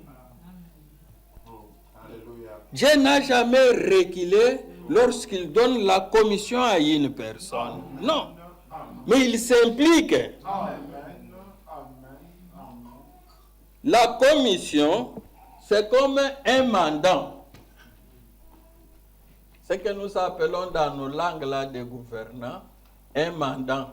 [SPEAKER 1] Dieu n'a jamais reculé lorsqu'il donne la commission à une personne. Non. Mais il s'implique. La commission, c'est comme un mandant. Ce que nous appelons dans nos langues là de gouvernants, un mandant.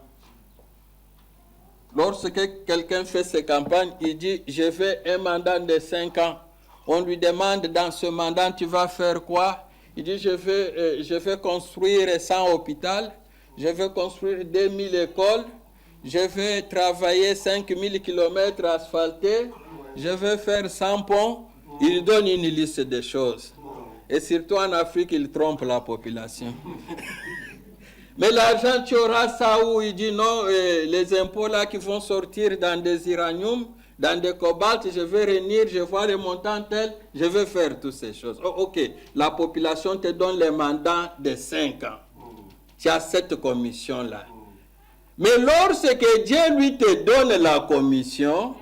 [SPEAKER 1] Lorsque quelqu'un fait ses campagnes, il dit, je fais un mandat de 5 ans. On lui demande, dans ce mandat, tu vas faire quoi? Il dit, je vais construire 100 hôpitaux, je vais construire 2000 écoles, je vais travailler 5000 kilomètres asphaltés, je vais faire 100 ponts. Il donne une liste de choses. Et surtout en Afrique, il trompe la population. Mais l'argent, tu auras ça où il dit non, les impôts là qui vont sortir dans des uraniums, dans des cobaltes, je vais réunir, je vois les montants tels, je vais faire toutes ces choses. Oh, ok, la population te donne les mandats de 5 ans. Tu as cette commission-là. Mais lorsque Dieu lui te donne la commission,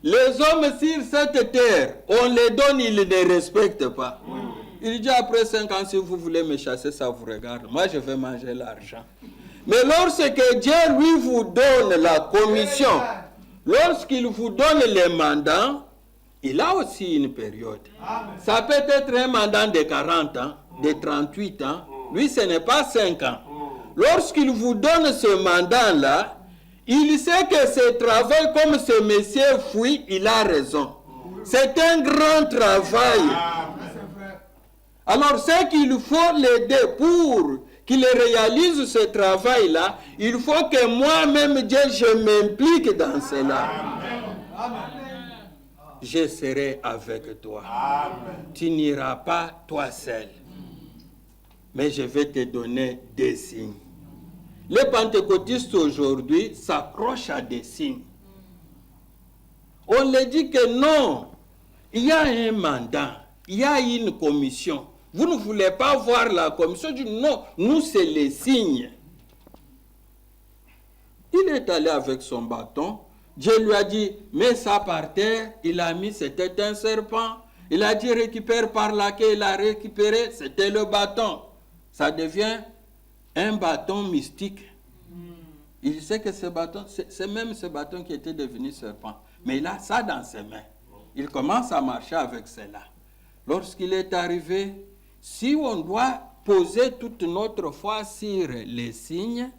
[SPEAKER 1] les hommes sur cette terre, on les donne, ils ne respectent pas. Il dit après 5 ans, si vous voulez me chasser, ça vous regarde. Moi, je vais manger l'argent. Mais lorsque Dieu, lui, vous donne la commission, lorsqu'il vous donne les mandats, il a aussi une période. Ça peut être un mandat de 40 ans, de 38 ans. Lui, ce n'est pas 5 ans. Lorsqu'il vous donne ce mandat-là, il sait que ce travail, comme ce monsieur fuit, il a raison. C'est un grand travail. Alors, c'est qu'il faut l'aider pour qu'il réalise ce travail-là. Il faut que moi-même, Dieu, je m'implique dans cela. Je serai avec toi. Tu n'iras pas toi seul. Mais je vais te donner des signes. Les pentecôtistes aujourd'hui s'accrochent à des signes. On leur dit que non, il y a un mandat, il y a une commission. Vous ne voulez pas voir la commission? Je dis non, nous c'est les signes. Il est allé avec son bâton. Dieu lui a dit, mets ça par terre. Il a mis, c'était un serpent. Il a dit, récupère par là, qu'il a récupéré, c'était le bâton. Ça devient un bâton mystique. Il sait que ce bâton, c'est même ce bâton qui était devenu serpent. Mais il a ça dans ses mains. Il commence à marcher avec cela. Lorsqu'il est arrivé, si on doit poser toute notre foi sur les signes,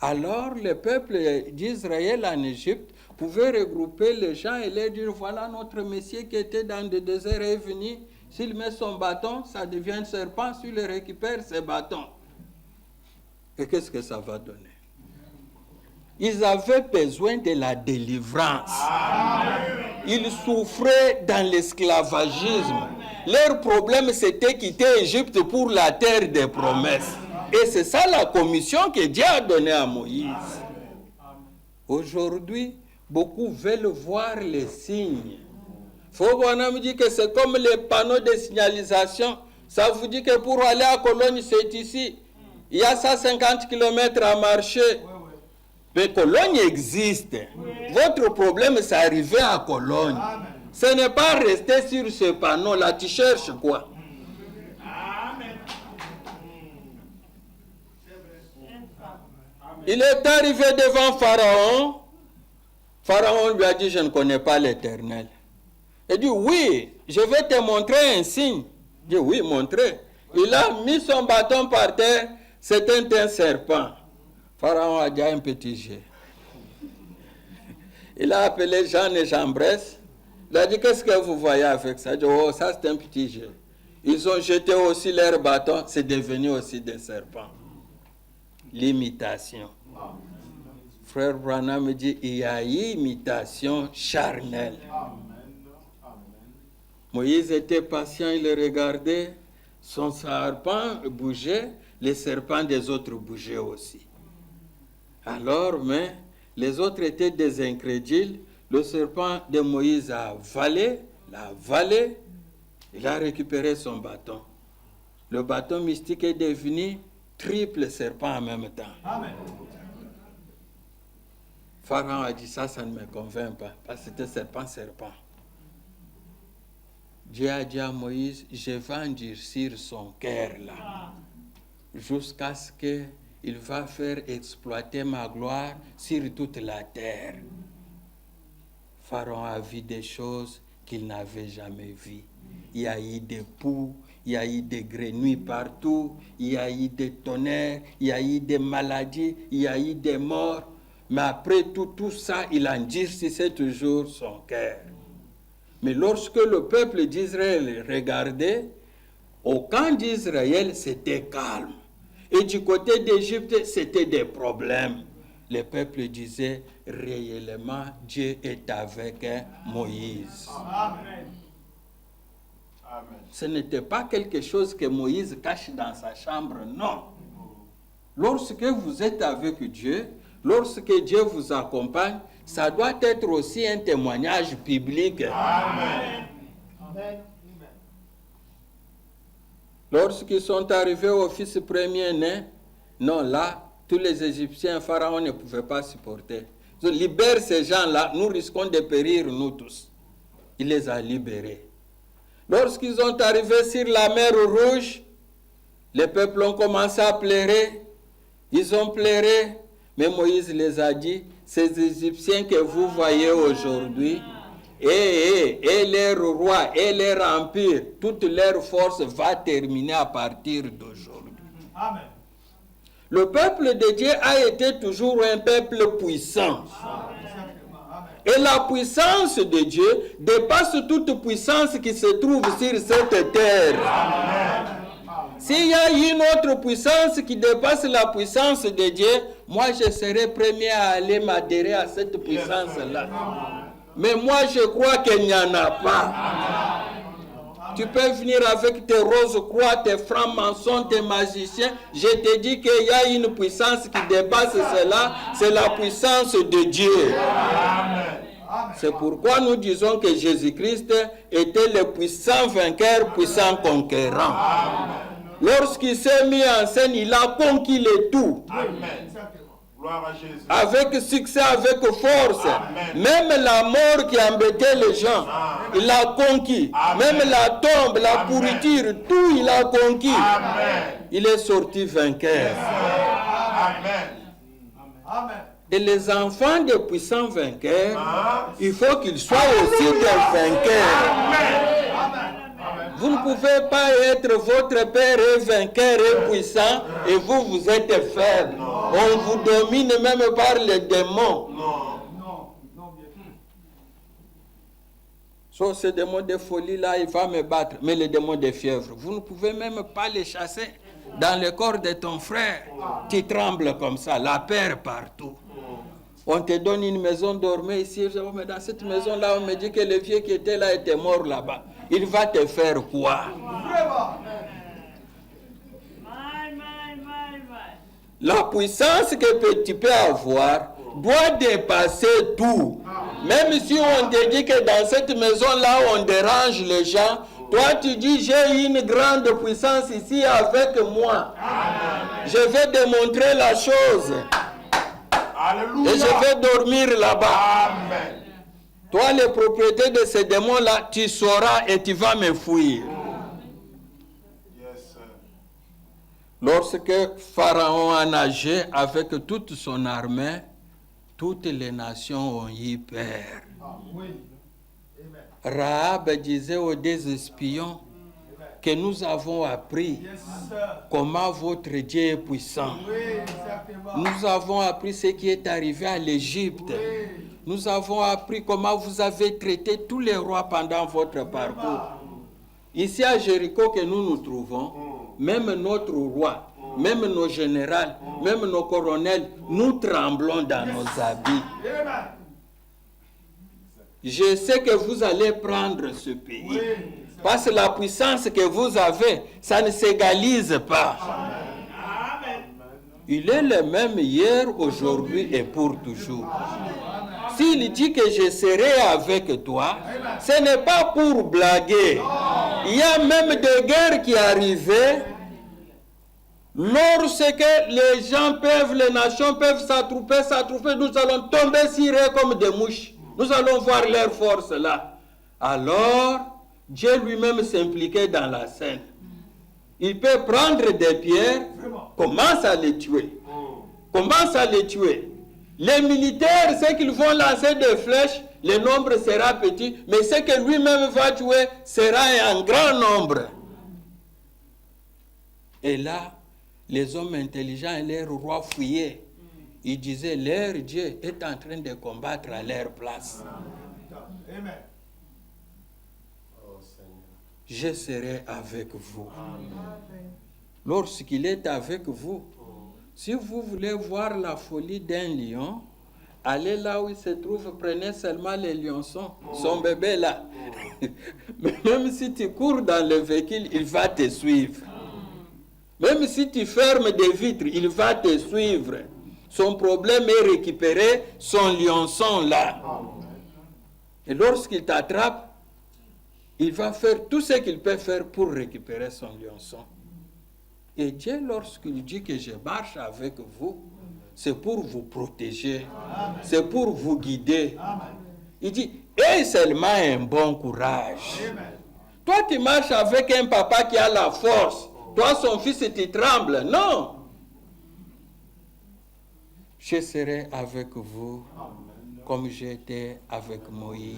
[SPEAKER 1] alors le peuple d'Israël en Égypte pouvait regrouper les gens et leur dire, voilà notre Messie qui était dans le désert est venu. S'il met son bâton, ça devient un serpent. S'il le récupère, c'est bâton. Et qu'est-ce que ça va donner? Ils avaient besoin de la délivrance. Ils souffraient dans l'esclavagisme. Leur problème, c'était quitter l'Égypte pour la terre des promesses. Et c'est ça la commission que Dieu a donnée à Moïse. Aujourd'hui, beaucoup veulent voir les signes. Faut qu'on me dit que c'est comme les panneaux de signalisation. Ça vous dit que pour aller à Cologne, c'est ici. Il y a 150 km à marcher. Mais Cologne existe. Votre problème, c'est arriver à Cologne. Ce n'est pas rester sur ce panneau-là. Tu cherches quoi? Il est arrivé devant Pharaon. Pharaon lui a dit, je ne connais pas l'Éternel. Il dit, oui, je vais te montrer un signe. Il dit, oui, montrez. Il a mis son bâton par terre. C'était un serpent. Pharaon a dit un petit jet. Il a appelé Jean et Jambres. Il a dit, qu'est-ce que vous voyez avec ça? Il a dit, oh, ça c'est un petit jet. Ils ont jeté aussi leur bâton. C'est devenu aussi des serpents. L'imitation. Frère Branham me dit, il y a imitation charnelle. Moïse était patient, il regardait. Son serpent bougeait. Les serpents des autres bougeaient aussi. Alors, mais les autres étaient des incrédules. Le serpent de Moïse l'a avalé, il a récupéré son bâton. Le bâton mystique est devenu triple serpent en même temps. Amen. Pharaon a dit ça ne me convainc pas, parce que c'était serpent. Dieu a dit à Moïse, je vais endurcir son cœur là, jusqu'à ce qu'il va faire exploiter ma gloire sur toute la terre. Pharaon a vu des choses qu'il n'avait jamais vues. Il y a eu des poux, il y a eu des grenouilles partout, il y a eu des tonnerres, il y a eu des maladies, il y a eu des morts. Mais après tout ça, il endurcissait toujours son cœur. Mais lorsque le peuple d'Israël regardait, au camp d'Israël, c'était calme. Et du côté d'Égypte, c'était des problèmes. Le peuple disait, réellement, Dieu est avec Moïse. Amen. Ce n'était pas quelque chose que Moïse cache dans sa chambre, non. Lorsque vous êtes avec Dieu, lorsque Dieu vous accompagne, ça doit être aussi un témoignage public. Amen. Amen. Lorsqu'ils sont arrivés au fils premier-né, non, là, tous les Égyptiens, Pharaon ne pouvait pas supporter. Ils libèrent ces gens-là, nous risquons de périr, nous tous. Il les a libérés. Lorsqu'ils sont arrivés sur la mer Rouge, les peuples ont commencé à pleurer. Ils ont pleuré, mais Moïse les a dit, ces Égyptiens que vous voyez aujourd'hui, et leur roi, et leur empire, toute leur force va terminer à partir d'aujourd'hui. Amen. Le peuple de Dieu a été toujours un peuple puissant. Et la puissance de Dieu dépasse toute puissance qui se trouve sur cette terre. Amen. S'il y a une autre puissance qui dépasse la puissance de Dieu, moi je serai premier à aller m'adhérer à cette puissance-là. Mais moi je crois qu'il n'y en a pas. Tu peux venir avec tes roses croix, tes francs-maçons, tes magiciens. Je te dis qu'il y a une puissance qui dépasse cela. C'est la puissance de Dieu. C'est pourquoi nous disons que Jésus-Christ était le puissant vainqueur, puissant conquérant. Lorsqu'il s'est mis en scène, il a conquis le tout. Amen. Avec succès, avec force. Amen. Même la mort qui embêtait les gens, il a conquis. Amen. Même la tombe, la pourriture, tout il a conquis. Amen. Il est sorti vainqueur. Amen. Et les enfants des puissants vainqueurs, il faut qu'ils soient aussi des vainqueurs. Amen. Vous ne pouvez pas être votre Père est vainqueur et puissant et vous êtes faible. On vous domine même par les démons. Sauf ce démon de folie là, il va me battre. Mais les démons de fièvre, vous ne pouvez même pas les chasser. Dans le corps de ton frère, tu trembles comme ça, la peur partout. On te donne une maison, dormez ici. Mais dans cette maison-là, on me dit que le vieux qui était là était mort là-bas. Il va te faire quoi? La puissance que tu peux avoir doit dépasser tout. Même si on te dit que dans cette maison-là, on dérange les gens, toi tu dis, j'ai une grande puissance ici avec moi. Je vais démontrer la chose. Alléluia. Et je vais dormir là-bas. Amen. Toi, les propriétés de ces démons-là, tu sauras et tu vas me fuir. Yes, lorsque Pharaon a nagé avec toute son armée, toutes les nations ont eu peur. Rahab disait aux deux espions que nous avons appris comment votre Dieu est puissant. Nous avons appris ce qui est arrivé à l'Égypte. Nous avons appris comment vous avez traité tous les rois pendant votre parcours. Ici à Jéricho que nous nous trouvons, même notre roi, même nos généraux, même nos colonels, nous tremblons dans nos habits. Je sais que vous allez prendre ce pays. Parce que la puissance que vous avez, ça ne s'égalise pas. Il est le même hier, aujourd'hui et pour toujours. S'il dit que je serai avec toi, ce n'est pas pour blaguer. Il y a même des guerres qui arrivaient. Lorsque les gens peuvent, les nations peuvent s'attrouper, nous allons tomber sur eux comme des mouches. Nous allons voir leur force là. Alors, Dieu lui-même s'impliquait dans la scène. Il peut prendre des pierres, commence à les tuer. Commence à les tuer. Les militaires, ceux qui vont lancer des flèches, le nombre sera petit, mais ce que lui-même va tuer sera un grand nombre. Et là, les hommes intelligents et les rois fuyaient. il disait, leur Dieu est en train de combattre à leur place.
[SPEAKER 2] Amen.
[SPEAKER 1] Je serai avec vous. Lorsqu'il est avec vous, si vous voulez voir la folie d'un lion, allez là où il se trouve, prenez seulement les lionçons, son bébé là. Mais même si tu cours dans le véhicule, il va te suivre. Même si tu fermes des vitres, il va te suivre. Son problème est récupérer son lionçon là. Et lorsqu'il t'attrape, il va faire tout ce qu'il peut faire pour récupérer son lionçon. Et Dieu, lorsqu'il dit que je marche avec vous, c'est pour vous protéger, c'est pour vous guider. Il dit, aie seulement un bon courage. Toi, tu marches avec un papa qui a la force. Toi, son fils, tu trembles. Non. Je serai avec vous comme j'étais avec Moïse.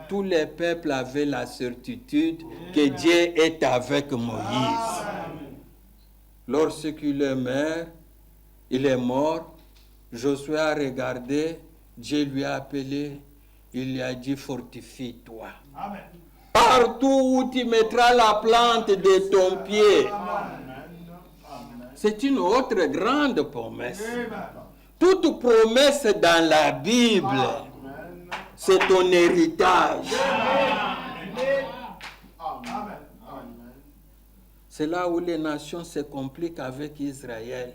[SPEAKER 1] Tous les peuples avaient la certitude que Dieu est avec Moïse. Lorsqu'il est mort, Josué a regardé, Dieu lui a appelé, il lui a dit, fortifie-toi. Partout où tu mettras la plante de ton pied. C'est une autre grande promesse. Toute promesse dans la Bible, c'est ton héritage. C'est là où les nations se compliquent avec Israël.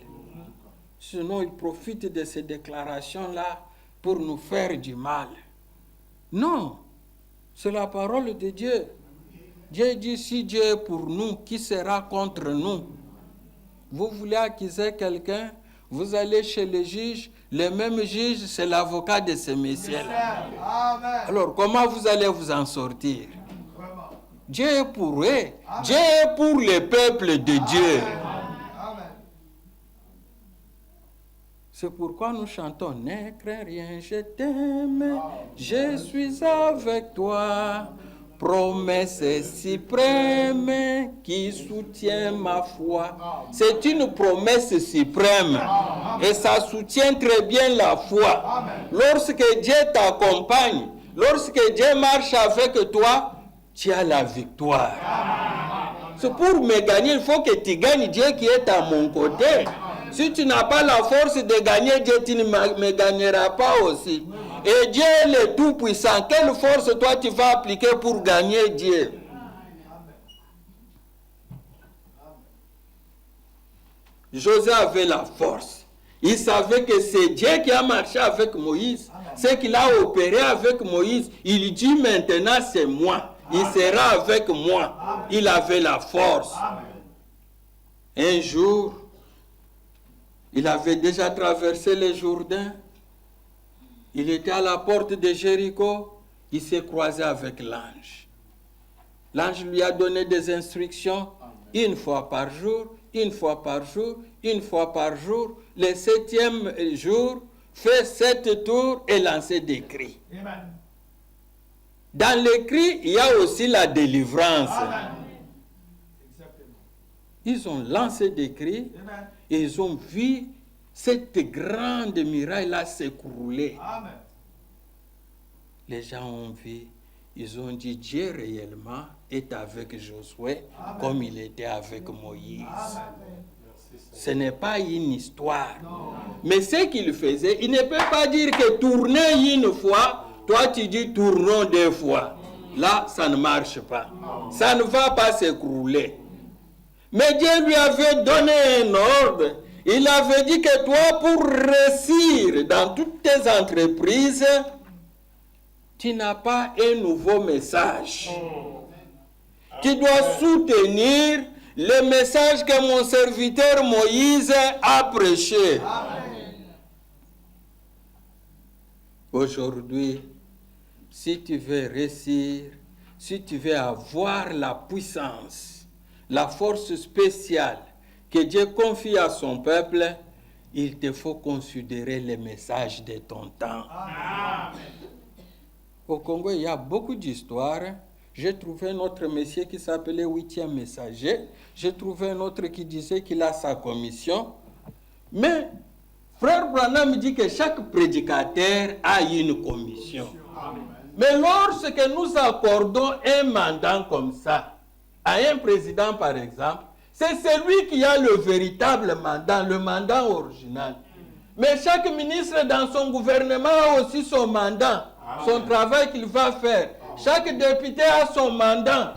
[SPEAKER 1] Sinon, ils profitent de ces déclarations-là pour nous faire du mal. Non, c'est la parole de Dieu. Dieu dit, si Dieu est pour nous, qui sera contre nous? Vous voulez accuser quelqu'un, vous allez chez le juge, le même juge, c'est l'avocat de ce messieurs-là. Alors, comment vous allez vous en sortir? Dieu est pour eux. Dieu est pour le peuple de Dieu. C'est pourquoi nous chantons, ne crains rien, je t'aime, je suis avec toi. Promesse suprême qui soutient ma foi. C'est une promesse suprême et ça soutient très bien la foi. Lorsque Dieu t'accompagne, lorsque Dieu marche avec toi, tu as la victoire. C'est pour me gagner, il faut que tu gagnes Dieu qui est à mon côté. Si tu n'as pas la force de gagner Dieu, tu ne me gagneras pas aussi. Et Dieu est le Tout-Puissant. Quelle force toi tu vas appliquer pour gagner Dieu? José avait la force. Il savait que c'est Dieu qui a marché avec Moïse. Ce qu'il a opéré avec Moïse, il dit maintenant c'est moi. Il sera avec moi. Il avait la force. Un jour, il avait déjà traversé le Jourdain. Il était à la porte de Jéricho. Il s'est croisé avec l'ange. L'ange lui a donné des instructions. Une fois par jour, une fois par jour, une fois par jour. Le 7e jour, fait 7 tours et lancer des cris. Amen. Dans les cris, il y a aussi la délivrance. Amen. Ils ont lancé des cris. Amen. Et ils ont vu cette grande muraille-là s'écrouler. Amen. Les gens ont vu, ils ont dit, Dieu réellement est avec Josué. Amen. Comme il était avec Moïse. Amen. Ce n'est pas une histoire. Non. Mais ce qu'il faisait, il ne peut pas dire que tourner une fois, toi tu dis tournons 2 fois. Là, ça ne marche pas. Non. Ça ne va pas s'écrouler. Mais Dieu lui avait donné un ordre. Il avait dit que toi, pour réussir dans toutes tes entreprises, tu n'as pas un nouveau message. Tu dois soutenir le message que mon serviteur Moïse a prêché. Aujourd'hui, si tu veux réussir, si tu veux avoir la puissance, la force spéciale que Dieu confie à son peuple, il te faut considérer les messages de ton temps. Amen. Au Congo, il y a beaucoup d'histoires. J'ai trouvé un autre monsieur qui s'appelait 8e messager. J'ai trouvé un autre qui disait qu'il a sa commission. Mais Frère Branham dit que chaque prédicateur a une commission. Mais lorsque nous accordons un mandat comme ça à un président, par exemple, c'est celui qui a le véritable mandat, le mandat original. Mais chaque ministre dans son gouvernement a aussi son mandat, son travail qu'il va faire. Chaque député a son mandat.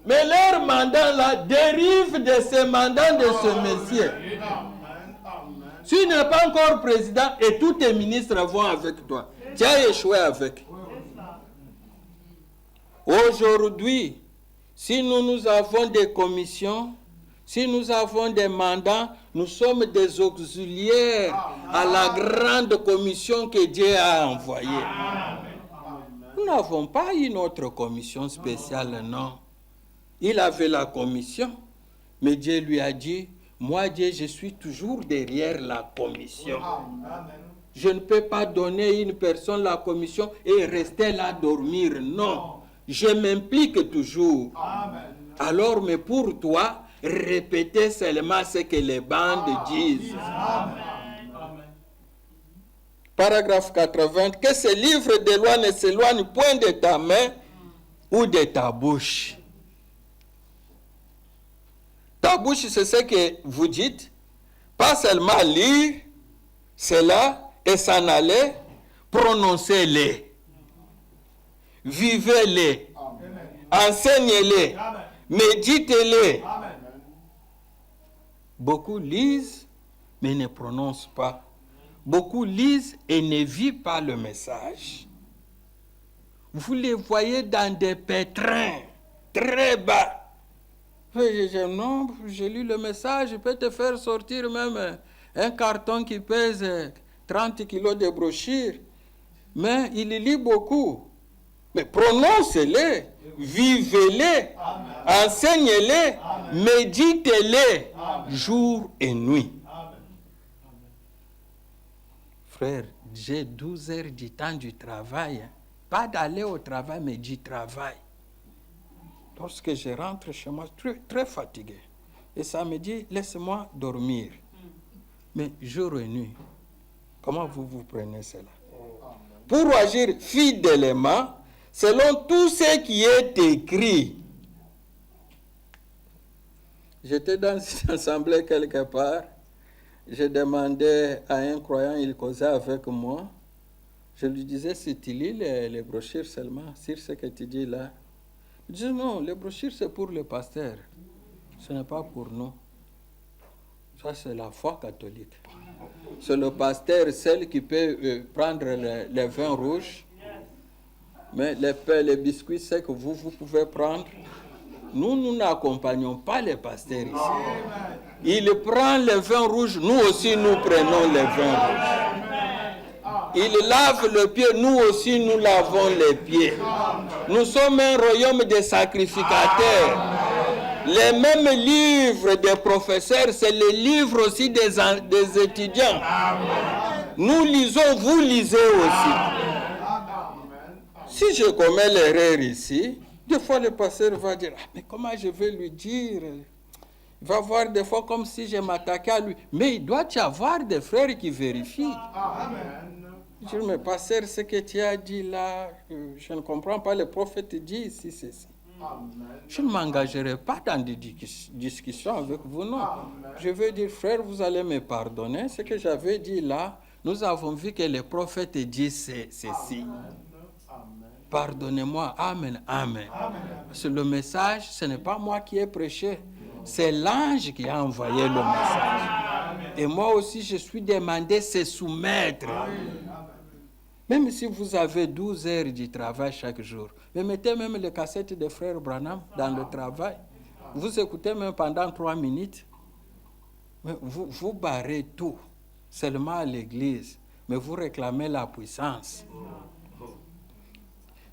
[SPEAKER 1] Mais leur mandat là dérive de ce mandat de ce monsieur. Si tu n'es pas encore président et tous tes ministres vont avec toi, tu as échoué avec. Aujourd'hui, si nous avons des commissions, si nous avons des mandats, nous sommes des auxiliaires à la grande commission que Dieu a envoyée. Nous n'avons pas une autre commission spéciale, non. Il avait la commission, mais Dieu lui a dit, moi Dieu, je suis toujours derrière la commission. Je ne peux pas donner une personne la commission et rester là dormir, non. Je m'implique toujours. Alors, mais pour toi, répétez seulement ce que les bandes disent. Paragraphe 80. Que ce livre de loi ne s'éloigne point de ta main ou de ta bouche. Ta bouche, c'est ce que vous dites. Pas seulement lire cela et s'en aller, prononcez-les. Vivez-les. Enseignez-les. Méditez-les. Beaucoup lisent, mais ne prononcent pas. Beaucoup lisent et ne vivent pas le message. Vous les voyez dans des pétrins très bas. Non, j'ai lu le message, je peux te faire sortir même un carton qui pèse 30 kilos de brochures. Mais il lit beaucoup. Mais prononcez-les, vivez-les, enseignez-les, méditez-les, jour et nuit. Frère, j'ai 12 heures du temps du travail. Pas d'aller au travail, mais du travail. Lorsque je rentre chez moi, très fatigué. Et ça me dit, laisse-moi dormir. Mais jour et nuit, comment vous prenez cela? Pour agir fidèlement, selon tout ce qui est écrit. J'étais dans une assemblée quelque part. Je demandais à un croyant, il causait avec moi. Je lui disais, si tu lis les brochures seulement, sur ce que tu dis là. Il disait, non, les brochures c'est pour les pasteurs. Ce n'est pas pour nous. Ça c'est la foi catholique. C'est le pasteur seul qui peut prendre les vins rouges. Mais les pains, les biscuits, c'est que vous pouvez prendre. Nous n'accompagnons pas les pasteurs ici. Il prend le vin rouge, nous aussi nous prenons le vin rouge. Il lave le pied, nous aussi nous lavons les pieds. Nous sommes un royaume de sacrificateurs. Les mêmes livres des professeurs, c'est les livres aussi des étudiants. Nous lisons, vous lisez aussi. Si je commets l'erreur ici, des fois le pasteur va dire, mais comment je vais lui dire? Il va voir des fois comme si je m'attaquais à lui. Mais il doit y avoir des frères qui vérifient. Je dis, mais pasteur, ce que tu as dit là, je ne comprends pas, le prophète dit ici, ceci. Je ne m'engagerai pas dans des discussions avec vous, non. Je veux dire, frère, vous allez me pardonner. Ce que j'avais dit là, nous avons vu que le prophète dit ceci. Pardonnez-moi, amen, amen. C'est le message, ce n'est pas moi qui ai prêché, c'est l'ange qui a envoyé le message. Et moi aussi, je suis demandé de se soumettre. Même si vous avez 12 heures de travail chaque jour, mais mettez même les cassettes de frère Branham dans le travail. Vous écoutez même pendant 3 minutes. Mais vous barrez tout, seulement à l'église, mais vous réclamez la puissance.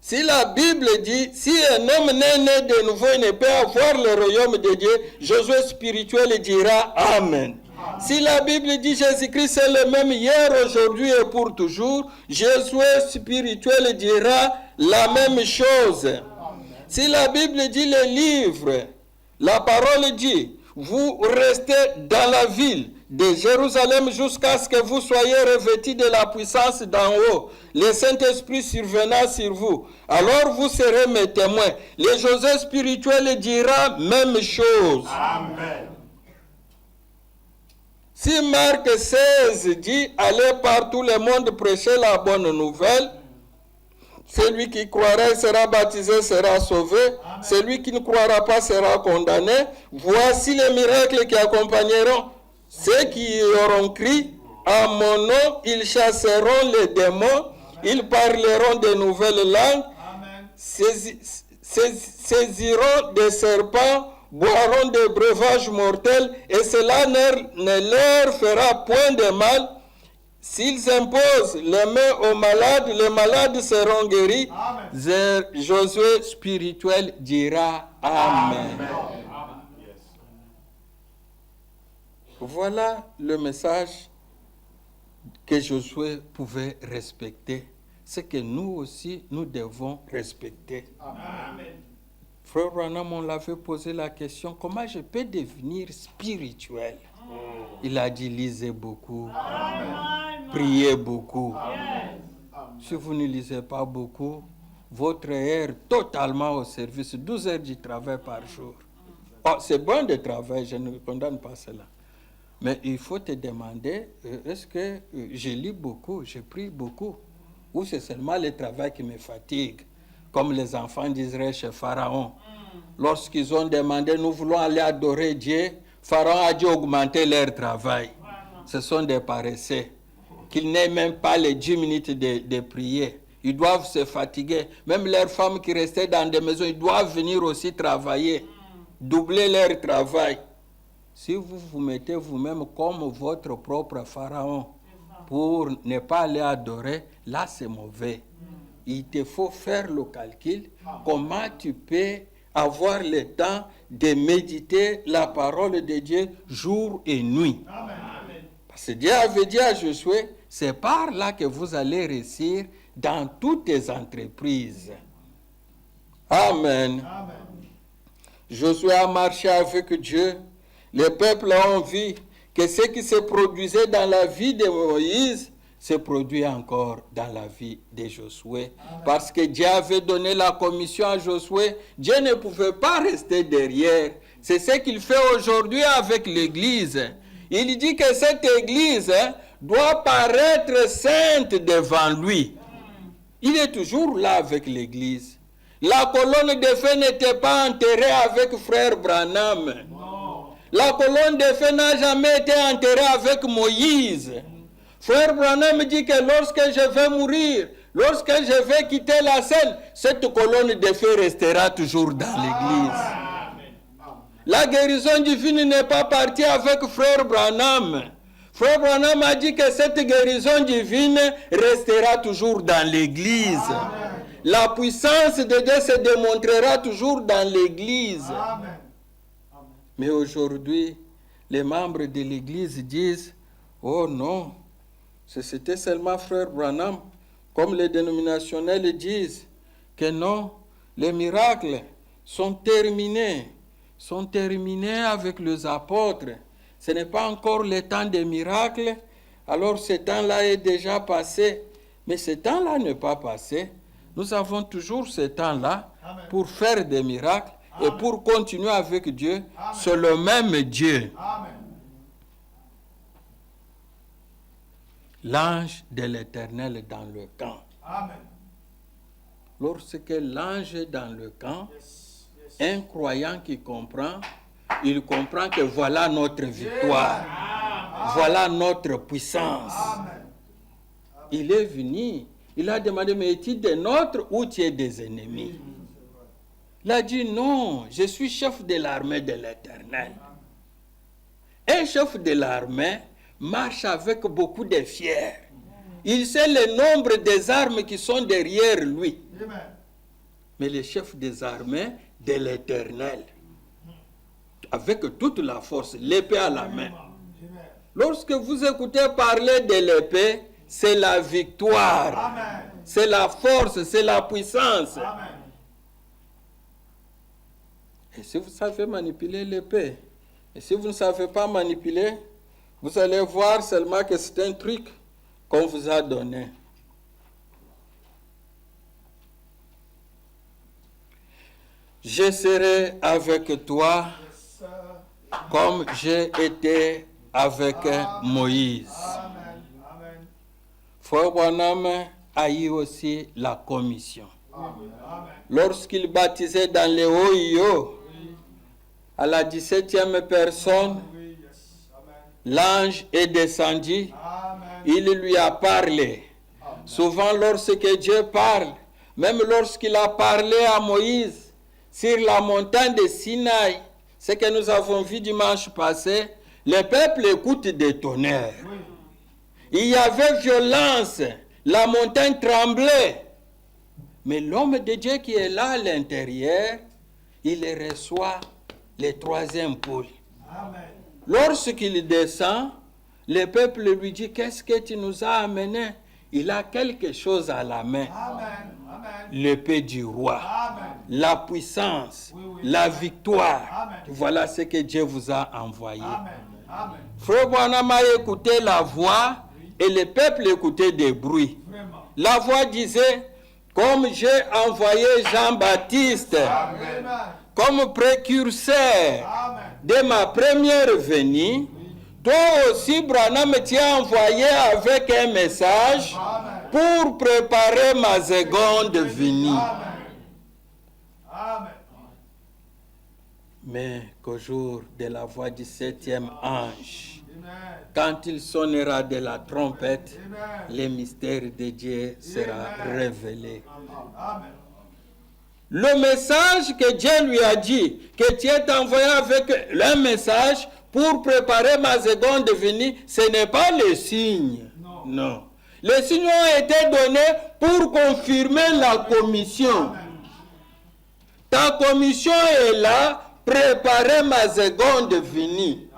[SPEAKER 1] Si la Bible dit, si un homme n'est né de nouveau, il ne peut avoir le royaume de Dieu, Josué spirituel dira Amen. Si la Bible dit Jésus-Christ est le même hier, aujourd'hui et pour toujours, Josué spirituel dira la même chose. Si la Bible dit les livres, la parole dit, vous restez dans la ville, de Jérusalem jusqu'à ce que vous soyez revêtis de la puissance d'en haut, le Saint-Esprit survenant sur vous. Alors vous serez mes témoins. Le Josué spirituel dira même chose.
[SPEAKER 2] Amen.
[SPEAKER 1] Si Marc 16 dit « Allez par tout le monde prêcher la bonne nouvelle », celui qui croira sera baptisé, sera sauvé. Amen. Celui qui ne croira pas sera condamné. Voici les miracles qui accompagneront ceux qui auront cru. En mon nom, ils chasseront les démons. Amen. Ils parleront de nouvelles langues. Saisiront des serpents, boiront des breuvages mortels, et cela ne leur fera point de mal. S'ils imposent les mains aux malades, les malades seront guéris. Amen. Josué spirituel dira Amen. Amen. Voilà le message que Josué pouvait respecter. C'est que nous aussi, nous devons respecter. Amen. Frère Branham, on l'avait posé la question, comment je peux devenir spirituel? Il a dit, lisez beaucoup. Amen. Priez beaucoup. Amen. Si vous ne lisez pas beaucoup, votre heure totalement au service, 12 heures de travail par jour. Oh, c'est bon de travail, je ne condamne pas cela. Mais il faut te demander, est-ce que je lis beaucoup, je prie beaucoup, ou c'est seulement le travail qui me fatigue, comme les enfants d'Israël chez Pharaon. Lorsqu'ils ont demandé, nous voulons aller adorer Dieu, Pharaon a dû augmenter leur travail. Ce sont des paresseux, qu'ils n'aient même pas les 10 minutes de prier. Ils doivent se fatiguer. Même leurs femmes qui restaient dans des maisons, ils doivent venir aussi travailler, doubler leur travail. Si vous vous mettez vous-même comme votre propre Pharaon pour ne pas aller adorer, là c'est mauvais. Il te faut faire le calcul, comment tu peux avoir le temps de méditer la parole de Dieu jour et nuit. Amen. Parce que Dieu avait dit à Josué, c'est par là que vous allez réussir dans toutes les entreprises. Amen. Amen. Josué a marché avec Dieu. Les peuples ont vu que ce qui se produisait dans la vie de Moïse se produit encore dans la vie de Josué. Amen. Parce que Dieu avait donné la commission à Josué, Dieu ne pouvait pas rester derrière. C'est ce qu'il fait aujourd'hui avec l'Église. Il dit que cette Église doit paraître sainte devant lui. Il est toujours là avec l'Église. La colonne de feu n'était pas enterrée avec frère Branham. Non. La colonne de feu n'a jamais été enterrée avec Moïse. Frère Branham dit que lorsque je vais mourir, lorsque je vais quitter la scène, cette colonne de feu restera toujours dans l'Église. La guérison divine n'est pas partie avec frère Branham. Frère Branham a dit que cette guérison divine restera toujours dans l'Église. La puissance de Dieu se démontrera toujours dans l'Église. Mais aujourd'hui, les membres de l'Église disent, oh non, c'était seulement frère Branham, comme les dénominationnels disent, que non, les miracles sont terminés avec les apôtres. Ce n'est pas encore le temps des miracles, alors ce temps-là est déjà passé. Mais ce temps-là n'est pas passé. Nous avons toujours ce temps-là pour faire des miracles. Amen. Et pour continuer avec Dieu. Amen. C'est le même Dieu. Amen. L'ange de l'Éternel dans le camp. Amen. Lorsque l'ange est dans le camp, un croyant qui comprend, il comprend que voilà notre victoire. Amen. Voilà notre puissance. Amen. Il est venu, il a demandé, mais es-tu des nôtres ou tu es des ennemis? Il a dit, non, je suis chef de l'armée de l'Éternel. Un chef de l'armée marche avec beaucoup de fier. Il sait le nombre des armes qui sont derrière lui. Mais le chef des armées de l'Éternel, avec toute la force, l'épée à la main. Lorsque vous écoutez parler de l'épée, c'est la victoire. Amen. C'est la force, c'est la puissance. Amen. Et si vous savez manipuler l'épée, et si vous ne savez pas manipuler, Vous allez voir seulement que c'est un truc qu'on vous a donné. Je serai avec toi comme j'ai été avec Moïse. Frère Branham a eu aussi la commission. Lorsqu'il baptisait dans les Ohio, à la 17e personne, l'ange est descendu, il lui a parlé. Souvent, lorsque Dieu parle, même lorsqu'il a parlé à Moïse sur la montagne de Sinaï, ce que nous avons vu dimanche passé, le peuple écoute des tonnerres. Il y avait violence, la montagne tremblait. Mais l'homme de Dieu qui est là à l'intérieur, il reçoit les troisième poules. Lorsqu'il descend, le peuple lui dit, qu'est-ce que tu nous as amené? Il a quelque chose à la main. L'épée du roi, la puissance, la victoire. Voilà ce que Dieu vous a envoyé. Frère Branham a écouté la voix et le peuple écoutait des bruits. La voix disait, comme j'ai envoyé Jean-Baptiste comme précurseur de ma première venue, toi aussi, Branham, tu as envoyé avec un message pour préparer ma seconde venue. Mais qu'au jour de la voix du 7e ange, quand il sonnera de la trompette, le mystère de Dieu sera révélé. Le message que Dieu lui a dit, que tu es envoyé avec un message pour préparer ma seconde venue, ce n'est pas le signe. Non. Les signes ont été donnés pour confirmer la commission. Ta commission est là, préparer ma seconde venue.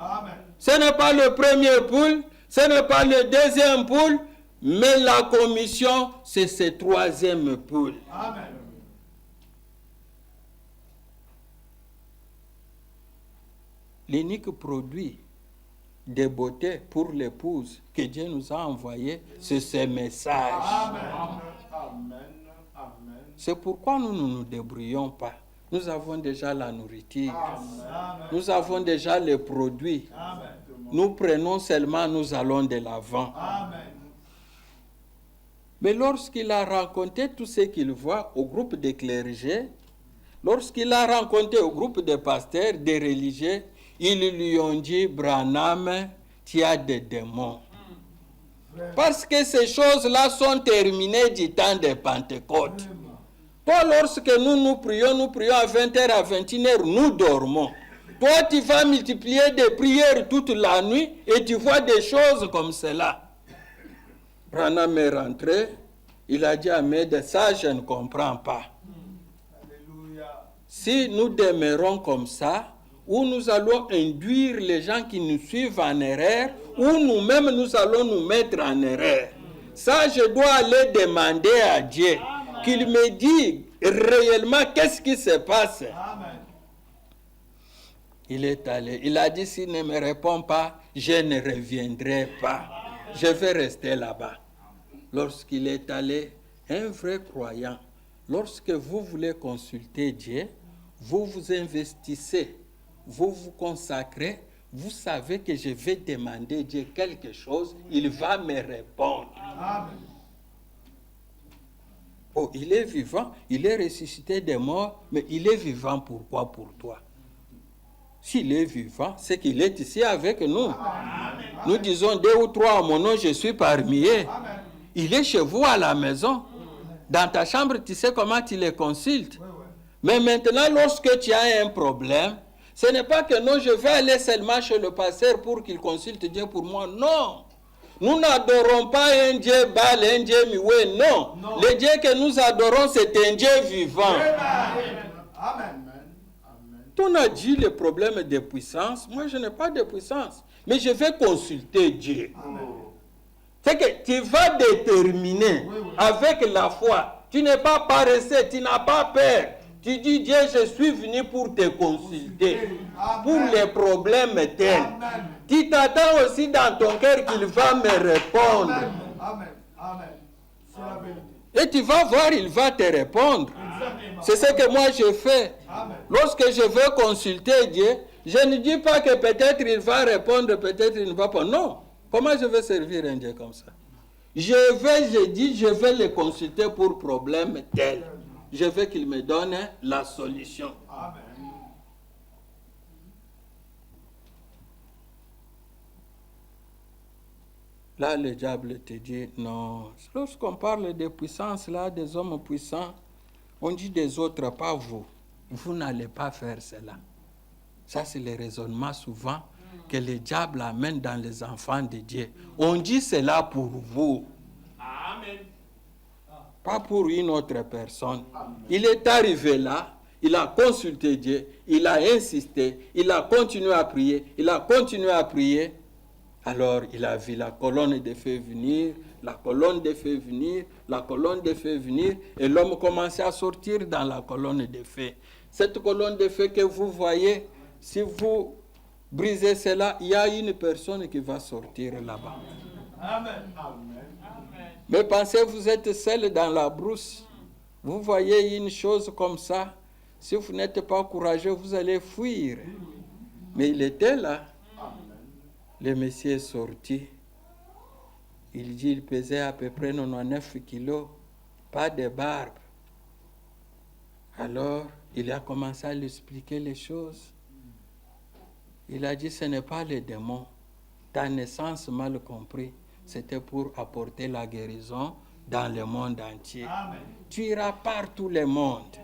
[SPEAKER 1] Ce n'est pas le premier poule, ce n'est pas le deuxième poule, mais la commission, c'est ce troisième poule. L'unique produit de beauté pour l'épouse que Dieu nous a envoyé, c'est ce message. C'est pourquoi nous ne nous débrouillons pas. Nous avons déjà la nourriture. Nous avons déjà les produits. Nous prenons seulement, nous allons de l'avant. Mais lorsqu'il a rencontré tout ce qu'il voit au groupe de clergés, lorsqu'il a rencontré au groupe de pasteurs, des religieux, ils lui ont dit, Branham, tu as des démons. Parce que ces choses-là sont terminées du temps de Pentecôte. Toi, lorsque nous prions à 20h, à 21h, nous dormons. Toi, tu vas multiplier des prières toute la nuit et tu vois des choses comme cela. Branham est rentré, il a dit à Ahmed, ça je ne comprends pas. Si nous demeurons comme ça, où nous allons induire les gens qui nous suivent en erreur, ou nous-mêmes nous allons nous mettre en erreur. Ça, je dois aller demander à Dieu qu'il me dise réellement qu'est-ce qui se passe. Il est allé, il a dit, s'il ne me répond pas, je ne reviendrai pas. Je vais rester là-bas. Lorsqu'il est allé, un vrai croyant, lorsque vous voulez consulter Dieu, vous vous investissez. Vous vous consacrez, vous savez que je vais demander Dieu quelque chose, il va me répondre. Oh, il est vivant, il est ressuscité des morts, mais il est vivant pourquoi pour toi? S'il est vivant, c'est qu'il est ici avec nous. Nous disons 2 ou 3 à mon nom, je suis parmi eux. Il est chez vous à la maison. Dans ta chambre, tu sais comment tu les consultes. Mais maintenant, lorsque tu as un problème, ce n'est pas que non, je vais aller seulement chez le pasteur pour qu'il consulte Dieu pour moi. Non. Nous n'adorons pas un Dieu Baal, un Dieu Mioué. Non. Le Dieu que nous adorons, c'est un Dieu vivant. Amen. On a dit le problème de puissance. Moi, je n'ai pas de puissance. Mais je vais consulter Dieu. C'est que tu vas déterminer avec la foi. Tu n'es pas paresseux, tu n'as pas peur. Tu dis, Dieu, je suis venu pour te consulter, pour les problèmes tels. Tu t'attends aussi dans ton cœur qu'il va me répondre.
[SPEAKER 2] Amen. Amen. C'est la vérité.
[SPEAKER 1] Et tu vas voir, il va te répondre. C'est ce que moi je fais. Lorsque je veux consulter Dieu, je ne dis pas que peut-être il va répondre, peut-être il ne va pas. Non. Comment je vais servir un Dieu comme ça? Je dis, je vais le consulter pour problème tel. Je veux qu'il me donne la solution.
[SPEAKER 2] Amen.
[SPEAKER 1] Là, le diable te dit, non. Lorsqu'on parle de puissance, là, des hommes puissants, on dit des autres, pas vous. Vous n'allez pas faire cela. Ça, c'est le raisonnement souvent que le diable amène dans les enfants de Dieu. On dit cela pour vous.
[SPEAKER 2] Amen.
[SPEAKER 1] Pas pour une autre personne. Il est arrivé là, il a consulté Dieu, il a insisté, il a continué à prier, il a continué à prier. Alors il a vu la colonne de feu venir, la colonne de feu venir, la colonne de feu venir, et l'homme commençait à sortir dans la colonne de feu. Cette colonne de feu que vous voyez, si vous brisez cela, il y a une personne qui va sortir là-bas.
[SPEAKER 2] Amen.
[SPEAKER 1] Mais pensez, vous êtes seul dans la brousse. Vous voyez une chose comme ça. Si vous n'êtes pas courageux, vous allez fuir. Mais il était là. Le monsieur est sorti. Il dit qu'il pesait à peu près 99 kilos. Pas de barbe. Alors, il a commencé à lui expliquer les choses. Il a dit, ce n'est pas le démon. Ta naissance mal compris. C'était pour apporter la guérison dans le monde entier.
[SPEAKER 2] Amen.
[SPEAKER 1] Tu iras partout le monde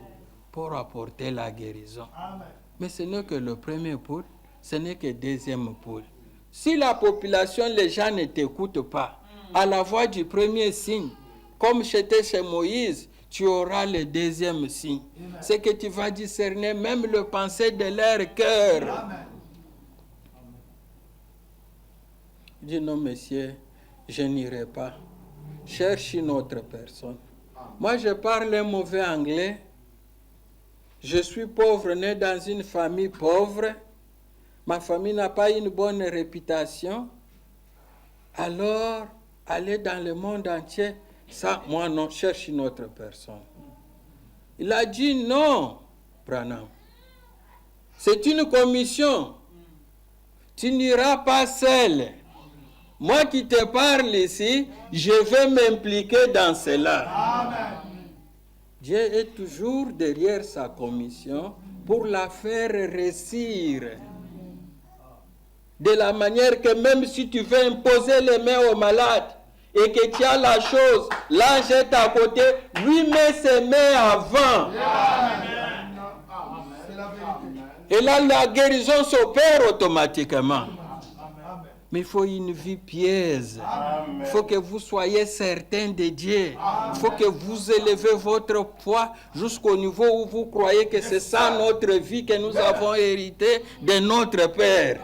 [SPEAKER 1] pour apporter la guérison.
[SPEAKER 2] Amen.
[SPEAKER 1] Mais ce n'est que le premier pôle, ce n'est que le deuxième pôle. Si la population, les gens ne t'écoutent pas, à la voix du premier signe, comme c'était chez Moïse, tu auras le deuxième signe. C'est que tu vas discerner même le pensée de leur cœur.
[SPEAKER 2] Amen.
[SPEAKER 1] Je dis non, monsieur, je n'irai pas. Cherche une autre personne. Moi, je parle un mauvais anglais. Je suis pauvre, né dans une famille pauvre. Ma famille n'a pas une bonne réputation. Alors, aller dans le monde entier, ça, moi non, cherche une autre personne. Il a dit non, Branham. C'est une commission. Tu n'iras pas seul. Moi qui te parle ici, je vais m'impliquer dans cela.
[SPEAKER 2] Amen.
[SPEAKER 1] Dieu est toujours derrière sa commission pour la faire réussir. De la manière que même si tu veux imposer les mains au malade et que tu as la chose, l'ange est à côté, lui met ses mains avant.
[SPEAKER 2] C'est la vérité.
[SPEAKER 1] Et là, la guérison s'opère automatiquement. Mais il faut une vie pieuse. Il faut que vous soyez certains de Dieu. Il faut que vous élevez votre foi jusqu'au niveau où vous croyez que c'est ça notre vie que nous avons hérité de notre Père.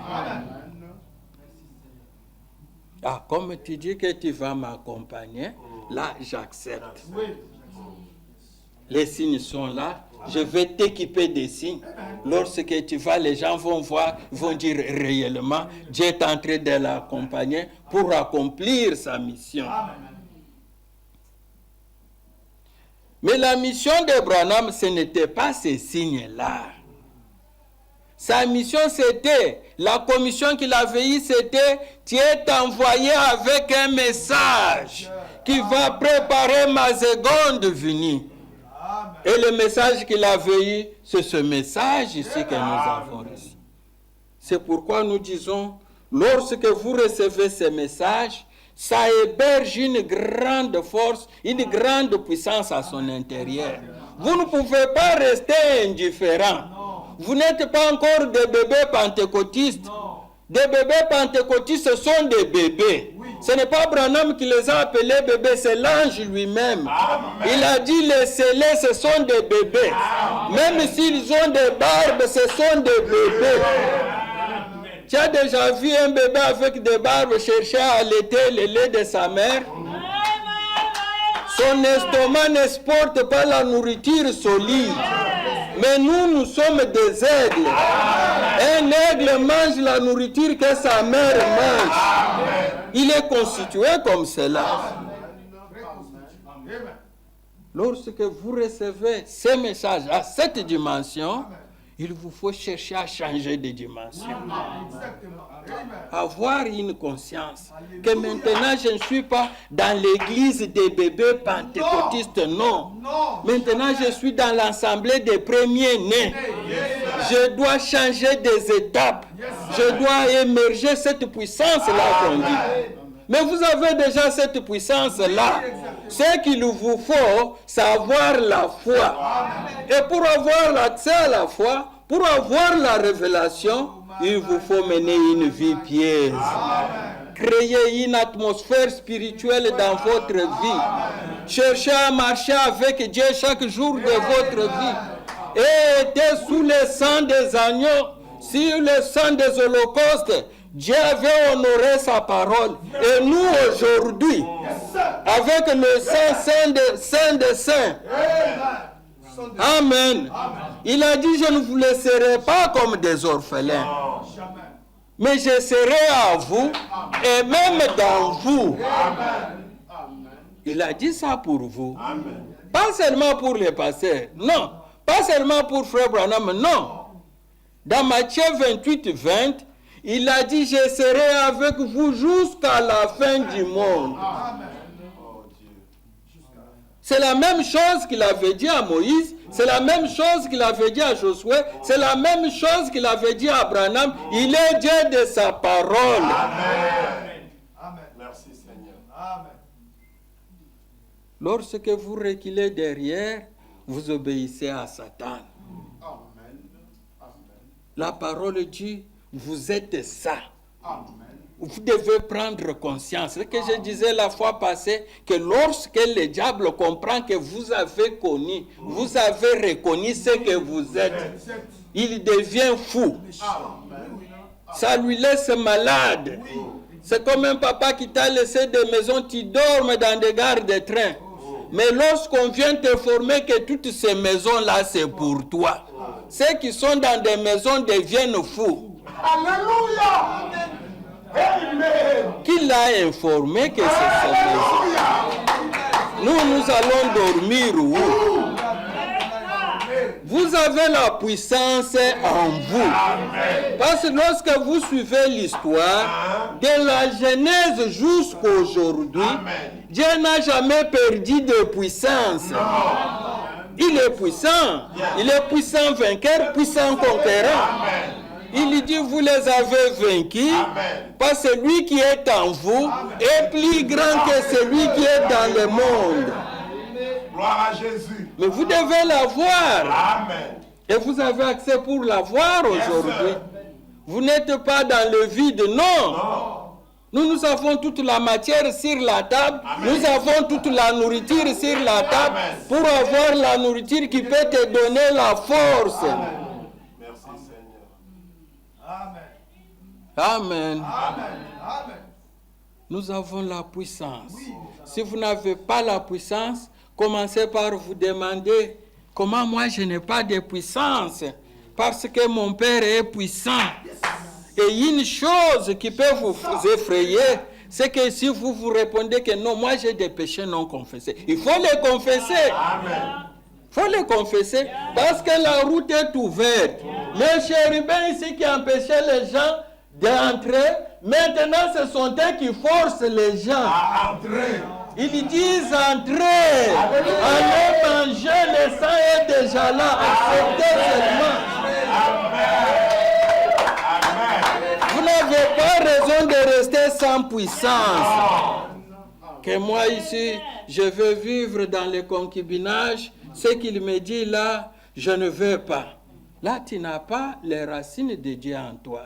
[SPEAKER 1] Ah, comme tu dis que tu vas m'accompagner, là j'accepte. Les signes sont là. Je vais t'équiper des signes. Lorsque tu vas, les gens vont voir, vont dire réellement, Dieu est en train de l'accompagner pour accomplir sa mission. Mais la mission d'Abraham, ce n'était pas ces signes-là. Sa mission, c'était, la commission qu'il avait eue, c'était, tu es envoyé avec un message qui va préparer ma seconde venue. Et le message qu'il avait eu, c'est ce message ici que nous avons reçu. C'est pourquoi nous disons, lorsque vous recevez ce message, ça héberge une grande force, une grande puissance à son intérieur. Vous ne pouvez pas rester indifférent. Vous n'êtes pas encore des bébés pentecôtistes. Des bébés pentecôtistes, ce sont des bébés. Ce n'est pas Branham qui les a appelés bébés, c'est l'ange lui-même. Il a dit les scellés, ce sont des bébés. Même s'ils ont des barbes, ce sont des bébés. Tu as déjà vu un bébé avec des barbes chercher à allaiter le lait de sa mère? Son estomac n'exporte pas la nourriture solide. Mais nous sommes des aigles. Un aigle mange la nourriture que sa mère mange. Il est constitué comme cela. Lorsque vous recevez ces messages à cette dimension, il vous faut chercher à changer de dimension. Avoir une conscience que maintenant je ne suis pas dans l'église des bébés pentecôtistes, non. Maintenant je suis dans l'assemblée des premiers-nés. Je dois changer des étapes. Je dois émerger cette puissance-là qu'on dit. Mais vous avez déjà cette puissance-là. Ce qu'il vous faut, c'est avoir la foi. Et pour avoir l'accès à la foi, pour avoir la révélation, il vous faut mener une vie pieuse. Créer une atmosphère spirituelle dans votre vie. Cherchez à marcher avec Dieu chaque jour de votre vie. Et être sous le sang des agneaux, sur le sang des holocaustes. Dieu avait honoré sa parole. Et nous aujourd'hui, avec le saint des saints, Amen. Il a dit, je ne vous laisserai pas comme des orphelins, mais je serai à vous et même dans vous. Il a dit ça pour vous. Pas seulement pour les pasteurs, non. Pas seulement pour Frère Branham, non. Dans Matthieu 28, 20, il a dit, je serai avec vous jusqu'à la fin du monde. C'est la même chose qu'il avait dit à Moïse, c'est la même chose qu'il avait dit à Josué, c'est la même chose qu'il avait dit à Abraham. Il est Dieu de sa parole.
[SPEAKER 2] Amen. Amen. Merci Seigneur. Amen.
[SPEAKER 1] Lorsque vous reculez derrière, vous obéissez à Satan.
[SPEAKER 2] Amen.
[SPEAKER 1] La parole dit, vous êtes ça.
[SPEAKER 2] Amen.
[SPEAKER 1] Vous devez prendre conscience. Ce que je disais la fois passée, que lorsque le diable comprend que vous avez connu, vous avez reconnu ce que vous êtes, il devient fou. Ça lui laisse malade. C'est comme un papa qui t'a laissé des maisons, tu dormes dans des gares de train. Mais lorsqu'on vient t'informer que toutes ces maisons-là, c'est pour toi, ceux qui sont dans des maisons deviennent fous.
[SPEAKER 2] Alléluia. Amen.
[SPEAKER 1] Qui l'a informé que c'est cette maison? Nous allons dormir où? Vous avez la puissance en vous. Parce que lorsque vous suivez l'histoire, de la Genèse jusqu'à aujourd'hui, Dieu n'a jamais perdu de puissance. Il est puissant. Il est puissant vainqueur, puissant conquérant. Il dit, vous les avez vaincus, parce que celui qui est en vous est plus grand que celui qui est dans le monde.
[SPEAKER 2] Gloire à Jésus.
[SPEAKER 1] Mais vous devez la voir.
[SPEAKER 2] Amen.
[SPEAKER 1] Et vous avez accès pour la voir aujourd'hui. Vous n'êtes pas dans le vide, non. Nous avons toute la matière sur la table. Nous avons toute la nourriture sur la table pour avoir la nourriture qui peut te donner la force.
[SPEAKER 2] Merci Seigneur. Amen.
[SPEAKER 1] Amen.
[SPEAKER 2] Amen.
[SPEAKER 1] Nous avons la puissance. Si vous n'avez pas la puissance, commencez par vous demander comment moi je n'ai pas de puissance. Parce que mon Père est puissant. Et une chose qui peut vous effrayer, c'est que si vous vous répondez que non, moi j'ai des péchés non confessés. Il faut les confesser. Il faut les confesser parce que la route est ouverte. Les chérubins ici qui empêchaient les gens d'entrer, maintenant ce sont eux qui forcent les gens
[SPEAKER 2] À entrer.
[SPEAKER 1] Ils disent entrez, allez manger, le sang est déjà là, acceptez seulement. Vous n'avez pas raison de rester sans puissance. Que moi ici, je veux vivre dans le concubinage, ce qu'il me dit là, je ne veux pas. Là, tu n'as pas les racines de Dieu en toi.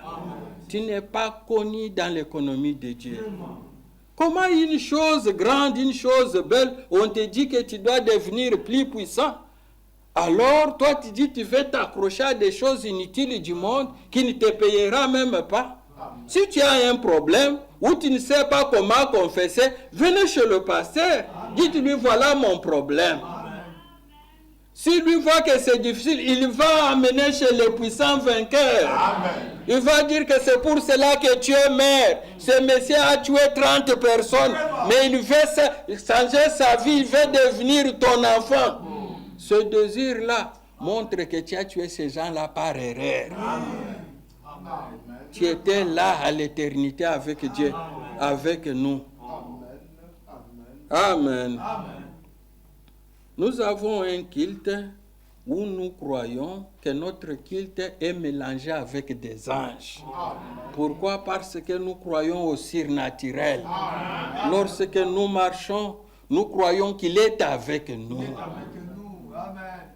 [SPEAKER 1] Tu n'es pas connu dans l'économie de Dieu. Comment une chose grande, une chose belle, on te dit que tu dois devenir plus puissant? Alors, toi, tu dis que tu veux t'accrocher à des choses inutiles du monde qui ne te payera même pas. Si tu as un problème ou tu ne sais pas comment confesser, venez chez le pasteur. Dites-lui, voilà mon problème. S'il lui voit que c'est difficile, il va amener chez les puissants vainqueurs.
[SPEAKER 2] Amen.
[SPEAKER 1] Il va dire que c'est pour cela que tu es maire. Ce monsieur a tué 30 personnes, mais il veut changer sa vie, il veut devenir ton enfant. Ce désir-là montre que tu as tué ces gens-là par erreur. Tu étais là à l'éternité avec Dieu, avec nous. Amen. Nous avons un culte où nous croyons que notre culte est mélangé avec des anges. Pourquoi? Parce que nous croyons au surnaturel. Lorsque nous marchons, nous croyons qu'il est avec nous.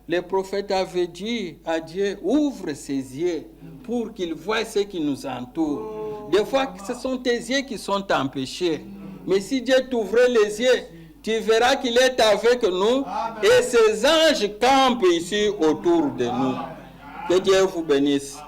[SPEAKER 1] Le prophète avait dit à Dieu, ouvre ses yeux pour qu'il voie ce qui nous entoure. Des fois, ce sont tes yeux qui sont empêchés. Mais si Dieu t'ouvrait les yeux, tu verras qu'il est avec nous et ses anges campent ici autour de nous. Que Dieu vous bénisse.